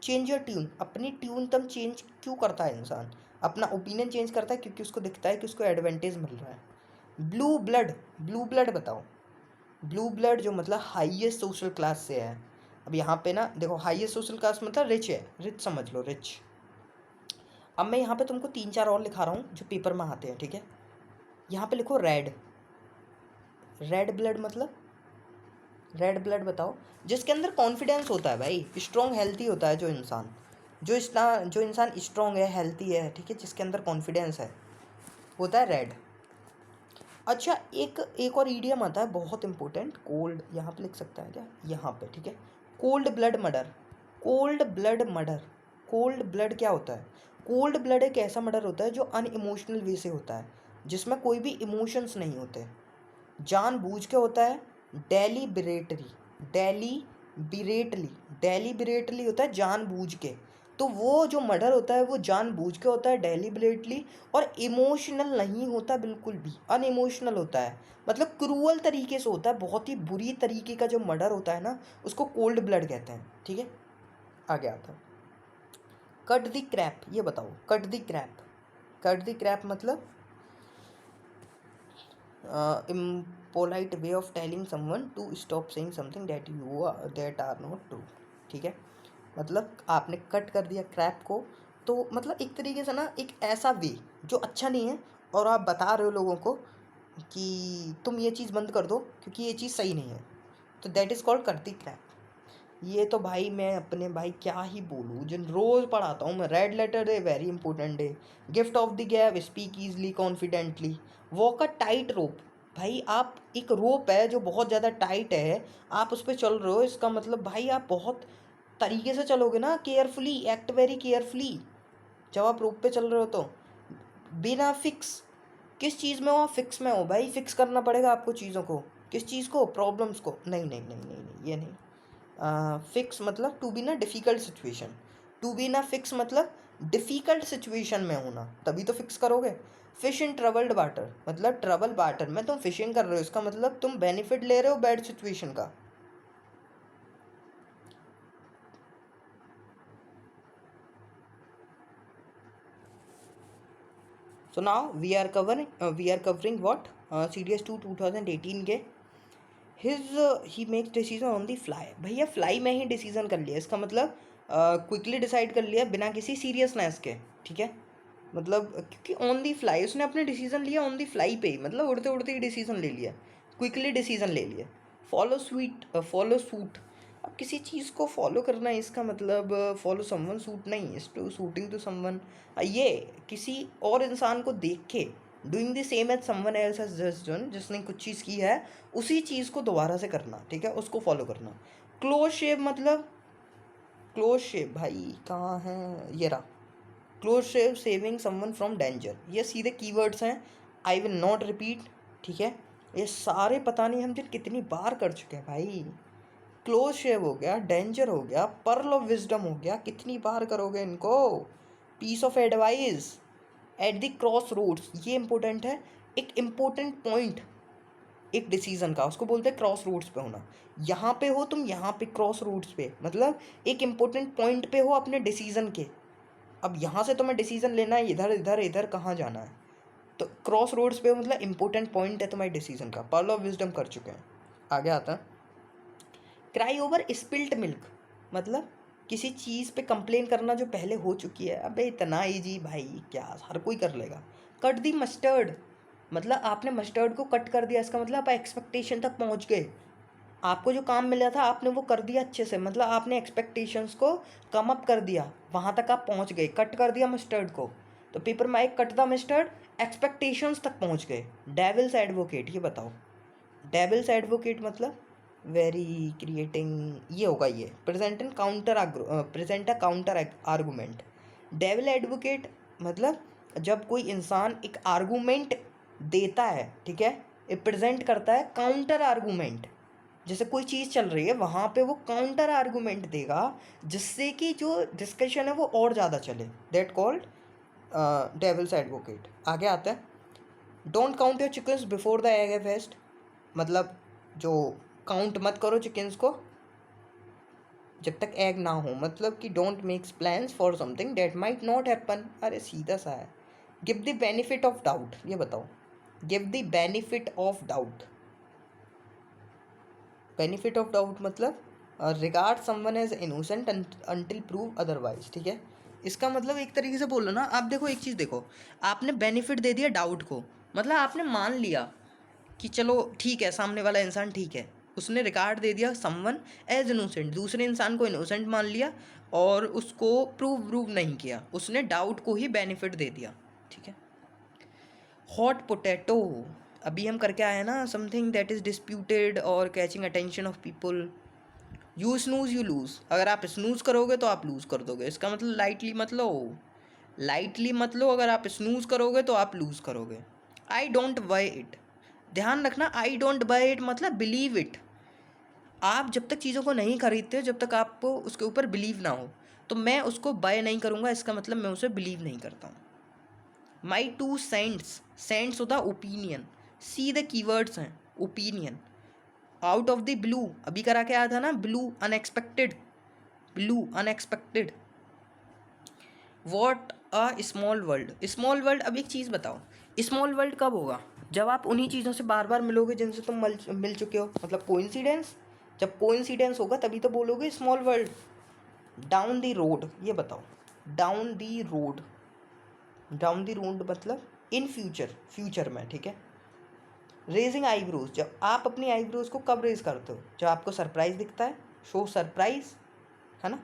चेंज योर ट्यून, अपनी ट्यून तब चेंज क्यों करता है इंसान? अपना ओपिनियन चेंज करता है क्योंकि उसको दिखता है कि उसको एडवांटेज मिल रहा है। ब्लू ब्लड, ब्लू ब्लड बताओ, ब्लू ब्लड जो मतलब हाईएस्ट सोशल क्लास से है। अब यहाँ पे ना देखो, हाईएस्ट सोशल क्लास मतलब रिच है, रिच समझ लो, रिच। अब मैं यहाँ पे तुमको 3-4 और लिखा रहा हूँ जो पेपर में आते हैं, ठीक है। यहाँ पे लिखो रेड, रेड ब्लड मतलब, रेड ब्लड बताओ जिसके अंदर कॉन्फिडेंस होता है भाई, स्ट्रॉन्ग हेल्थी होता है जो इंसान, जो इंसान स्ट्रॉन्ग है, हेल्थी है, ठीक है, जिसके अंदर कॉन्फिडेंस है, होता है रेड। अच्छा एक और ईडियम आता है बहुत इंपॉर्टेंट, कोल्ड, यहाँ पे लिख सकता है क्या, यहाँ पे, ठीक है। Cold blood murder, cold blood murder. Cold blood क्या होता है? कोल्ड ब्लड एक ऐसा मर्डर होता है जो अनइमोशनल वे से होता है, जिसमें कोई भी इमोशंस नहीं होते, जानबूझ के होता है, डेलीबरेटली डेलीबरेटली डेलीबरेटली होता है, जानबूझ के। तो वो जो मर्डर होता है वो जानबूझ के होता है, डेलीबरेटली, और इमोशनल नहीं होता, बिल्कुल भी अनइमोशनल होता है, मतलब क्रूअल तरीके से होता है, बहुत ही बुरी तरीके का जो मर्डर होता है ना, उसको कोल्ड ब्लड कहते हैं, ठीक है। आगे आता है कट द क्रैप। ये बताओ, cut the crap, cut the crap मतलब impolite way of telling someone to stop saying something that are not true, ठीक है। मतलब आपने कट कर दिया क्रैप को, तो मतलब एक तरीके से ना एक ऐसा वे जो अच्छा नहीं है, और आप बता रहे हो लोगों को कि तुम ये चीज़ बंद कर दो क्योंकि ये चीज़ सही नहीं है, तो that is called cut the crap. ये तो भाई मैं अपने भाई क्या ही बोलूँ, जिन रोज़ पढ़ाता हूँ मैं। Red letter day very important day, gift of the gab, speak easily confidently, walk a tightrope. भाई आप एक रोप है जो बहुत ज़्यादा टाइट है, आप उस पर चल रहे हो, इसका मतलब भाई आप बहुत तरीके से चलोगे ना, केयरफुली, एक्ट वेरी केयरफुली जब आप रोप पे चल रहे हो। तो बिना फिक्स, किस चीज़ में हो आप? फिक्स में हो भाई, फिक्स करना पड़ेगा आपको चीज़ों को। किस चीज़ को? प्रॉब्लम्स को। नहीं नहीं नहीं नहीं नहीं, ये नहीं। फिक्स मतलब टू बी ना डिफ़िकल्ट सिचुएशन, टू बी ना फिक्स मतलब डिफ़िकल्ट सिचुएशन में होना, तभी तो फिक्स करोगे। फिश इन ट्रबल्ड वाटर मतलब ट्रबल वाटर में तुम फिशिंग कर रहे हो, इसका मतलब तुम बेनिफिट ले रहे हो बैड सिचुएशन का। So now we are covering what, CDS2 2018 के ही makes decision on the fly. भैया फ्लाई में ही डिसीजन कर लिया, इसका मतलब क्विकली डिसाइड कर लिया बिना किसी सीरियसनेस के, ठीक है। मतलब क्योंकि ऑन दी फ्लाई उसने अपने डिसीजन लिया, ऑन दी फ्लाई पे ही, मतलब उड़ते उड़ते ही डिसीजन ले लिया, क्विकली डिसीजन ले लिया। Follow suit. अब किसी चीज़ को फॉलो करना है, इसका मतलब फॉलो समवन सूट नहीं, इस टू सूटिंग टू समवन, ये किसी और इंसान को देख के doing the same as someone else has just done, जिसने कुछ चीज़ की है उसी चीज़ को दोबारा से करना, ठीक है, उसको फॉलो करना। क्लोज शेव मतलब, क्लोज शेव भाई कहाँ है, ये रहा, close shave saving someone from danger, ये सीधे कीवर्ड्स हैं, आई विल नॉट रिपीट, ठीक है। ये सारे पता नहीं हम जिन कितनी बार कर चुके हैं भाई। क्लोज शेव हो गया, डेंजर हो गया, पर्ल ऑफ विजडम हो गया, कितनी बार करोगे इनको। Piece of advice, at the crossroads, ये इंपॉर्टेंट है, एक इम्पोर्टेंट पॉइंट एक डिसीजन का, उसको बोलते हैं क्रॉस रोड्स पे होना। यहाँ पे हो तुम, यहाँ पे क्रॉस रोड्स पे, मतलब एक इम्पोर्टेंट पॉइंट पे हो अपने डिसीजन के। अब यहाँ से तुम्हें डिसीजन लेना है, इधर इधर इधर कहाँ जाना है, तो क्रॉस रोड्स पे मतलब इंपॉर्टेंट पॉइंट है तुम्हारे डिसीजन का। पर्ल ऑफ विजडम कर चुके हैं। आगे आता है क्राई ओवर स्पिल्ट मिल्क, मतलब किसी चीज़ पे कंप्लेन करना जो पहले हो चुकी है। अबे इतना ईजी भाई, क्या हर कोई कर लेगा। कट दी मस्टर्ड, मतलब आपने मस्टर्ड को कट कर दिया, इसका मतलब आप एक्सपेक्टेशन तक पहुंच गए, आपको जो काम मिला था आपने वो कर दिया अच्छे से, मतलब आपने एक्सपेक्टेशंस को कम अप कर दिया, वहाँ तक आप पहुँच गए, कट कर दिया मस्टर्ड को। तो पेपर में एक कट द मस्टर्ड, एक्सपेक्टेशंस तक पहुँच गए। डेविल्स एडवोकेट, ये बताओ, डेविल्स एडवोकेट मतलब वेरी क्रिएटिंग, ये होगा, ये present and counter, present a counter argument. Devil advocate मतलब जब कोई इंसान एक आर्गूमेंट देता है, ठीक है, ये प्रेजेंट करता है काउंटर आर्गूमेंट, जैसे कोई चीज़ चल रही है वहाँ पे वो काउंटर आर्गूमेंट देगा, जिससे कि जो डिस्कशन है वो और ज़्यादा चले, दैट कॉल्ड डेविल्स एडवोकेट। आगे आता है don't count your chickens before the egg have hatched, मतलब जो काउंट मत करो चिकन्स को जब तक एग ना हो, मतलब कि don't makes plans for something that might not happen. अरे सीधा सा है। Give the benefit of doubt, ये बताओ, give the benefit of doubt, benefit of doubt मतलब regard someone as innocent until prove otherwise, ठीक है। इसका मतलब एक तरीके से बोल लो ना, आप देखो एक चीज़ देखो, आपने बेनिफिट दे दिया डाउट को, मतलब आपने मान लिया कि चलो ठीक है सामने वाला इंसान ठीक है, उसने रिगार्ड दे दिया समवन एज इनोसेंट, दूसरे इंसान को इनोसेंट मान लिया और उसको प्रूव नहीं किया, उसने डाउट को ही बेनिफिट दे दिया, ठीक है। हॉट पोटैटो, अभी हम करके आए हैं ना, समथिंग दैट इज़ डिस्प्यूटेड और catching attention of people. You snooze you lose, अगर आप स्नूज करोगे तो आप लूज़ कर दोगे, इसका मतलब लाइटली मत लो, लाइटली मत लो, अगर आप स्नूज करोगे तो आप लूज़ करोगे। आई डोंट बाय इट, ध्यान रखना, आई डोंट बाय इट मतलब बिलीव इट। आप जब तक चीज़ों को नहीं खरीदते जब तक आपको उसके ऊपर बिलीव ना हो, तो मैं उसको बाय नहीं करूँगा, इसका मतलब मैं उसे बिलीव नहीं करता हूँ। माई टू सेंट्स, सेंट्स होता ओपिनियन, सी द कीवर्ड्स हैं opinion. Out of the blue, अभी करा के आया था ना, blue unexpected, blue unexpected. What a small world, small world. अब एक चीज़ बताओ, स्मॉल वर्ल्ड कब होगा? जब आप उन्हीं चीज़ों से बार बार मिलोगे जिनसे तुम मिल चुके हो, मतलब कोइंसिडेंस। जब कोइंसिडेंस होगा तभी तो बोलोगे small world. Down the road, ये बताओ, down the road, down the road मतलब इन फ्यूचर, फ्यूचर में, ठीक है। रेजिंग आईब्रोज, जब आप अपनी आईब्रोज को कब रेज करते हो? जब आपको सरप्राइज दिखता है, शो सरप्राइज, है ना।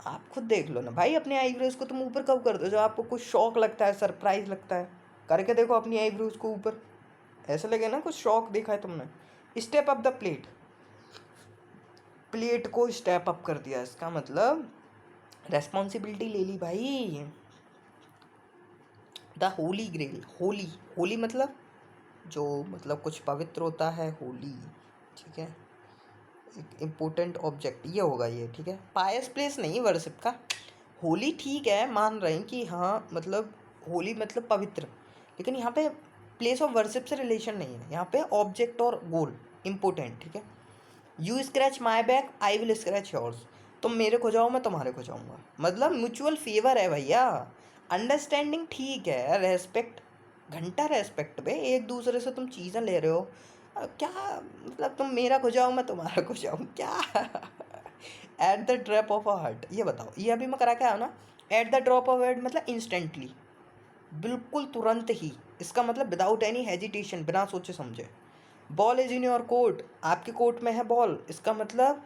आप खुद देख लो ना भाई, अपने आईब्रोज को तुम ऊपर कब करते हो? जब आपको कुछ शौक लगता है, सरप्राइज लगता है, करके देखो अपनी आईब्रोज को ऊपर, ऐसे लगे ना कुछ शौक देखा है तुमने। Step up the plate, plate को स्टेप अप कर दिया, इसका मतलब रेस्पॉन्सिबिलिटी ले ली भाई। द होली ग्रेल, होली, होली मतलब जो, मतलब कुछ पवित्र होता है, होली, ठीक है, एक इम्पोर्टेंट ऑब्जेक्ट ये होगा ये, ठीक है। पायस प्लेस नहीं वर्शिप का, होली ठीक है, मान रहे हैं कि हाँ मतलब होली मतलब पवित्र, लेकिन यहाँ पे प्लेस ऑफ वर्शिप से रिलेशन नहीं है, यहाँ पे ऑब्जेक्ट और गोल इम्पोर्टेंट, ठीक है। You scratch my back, I will scratch yours, तुम मेरे को जाओ मैं तुम्हारे को जाऊँगा, मतलब म्यूचुअल फेवर है भैया। अंडरस्टैंडिंग ठीक है, रेस्पेक्ट, घंटा रेस्पेक्ट पे एक दूसरे से तुम चीज़ें ले रहे हो, क्या मतलब तुम मेरा को जाओ मैं तुम्हारा को जाऊँ क्या? Eight the drop of a heart, ये बताओ, ये अभी मैं करा के आया ना, eight the drop of heart मतलब इंस्टेंटली, बिल्कुल तुरंत ही, इसका मतलब विदाउट एनी हेजिटेशन, बिना सोचे समझे। Ball is in your court, आपके कोर्ट में है बॉल, इसका मतलब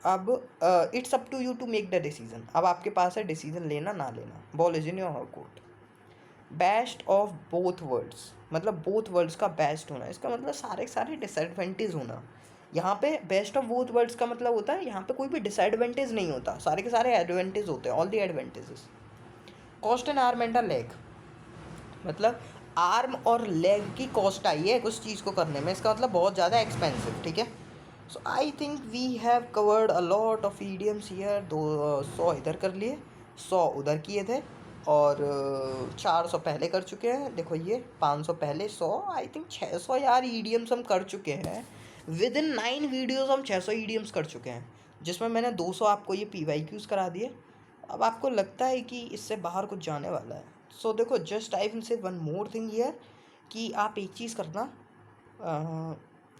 अब it's up to you to make the decision, अब आपके पास है डिसीजन लेना ना लेना। Ball is in your court. Best of both worlds मतलब बोथ वर्ल्ड्स का बेस्ट होना, इसका मतलब सारे सारे डिसएडवांटेज होना। यहाँ पे बेस्ट ऑफ बोथ वर्ल्ड्स का मतलब होता है यहाँ पे कोई भी डिसएडवांटेज नहीं होता, सारे के सारे एडवांटेज होते हैं, all the advantages. Cost N arm and a leg, मतलब आर्म और लेग की कॉस्ट आई है कुछ चीज़ को करने में, इसका मतलब बहुत ज़्यादा एक्सपेंसिव, ठीक है। So I think we have covered a lot of idioms here. 200 इधर कर लिए, 100 उधर किए थे, और 400 पहले कर चुके हैं, देखो ये 500 पहले, 100, आई थिंक 600 यार ईडियम्स हम कर चुके हैं। विद इन 9 वीडियोज़ हम 600 ईडियम्स कर चुके हैं, जिसमें मैंने 200 आपको ये PYQs करा दिए। अब आपको लगता है कि इससे बाहर कुछ जाने वाला है, सो देखो, just I will say one more thing here, कि आप एक चीज़ करना,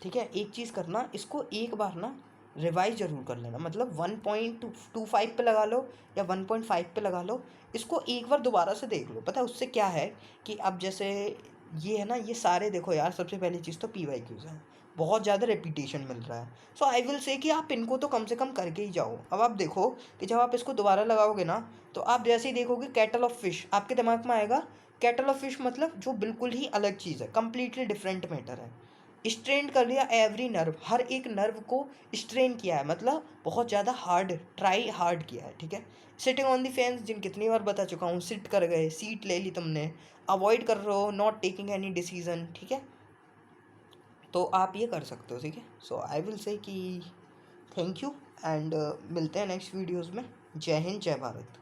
ठीक है, एक चीज़ करना, इसको एक बार ना रिवाइज ज़रूर कर लेना, मतलब 1.25 पे लगा लो या 1.5 पे लगा लो, इसको एक बार दोबारा से देख लो। पता है उससे क्या है कि अब जैसे ये है ना, ये सारे देखो यार, सबसे पहली चीज़ तो PYQs हैं, बहुत ज़्यादा रेपिटेशन मिल रहा है। सो आई विल से कि आप इनको तो कम से कम करके ही जाओ। अब आप देखो कि जब आप इसको दोबारा लगाओगे ना, तो आप जैसे ही देखोगे कैटल ऑफ फिश, आपके दिमाग में आएगा कैटल ऑफ फिश, मतलब जो बिल्कुल ही अलग चीज़ है, कंप्लीटली डिफरेंट मैटर है। स्ट्रेन कर लिया एवरी नर्व, हर एक नर्व को स्ट्रेन किया है, मतलब बहुत ज़्यादा हार्ड, ट्राई हार्ड किया है, ठीक है। सिटिंग ऑन दी फेंस, जिन कितनी बार बता चुका हूँ, सिट कर गए, सीट ले ली तुमने, अवॉइड कर रहे हो, नॉट टेकिंग एनी डिसीजन, ठीक है। तो आप ये कर सकते हो, ठीक है। सो आई विल से कि थैंक यू, एंड मिलते हैं नेक्स्ट वीडियोज़ में। जय हिंद, जय भारत।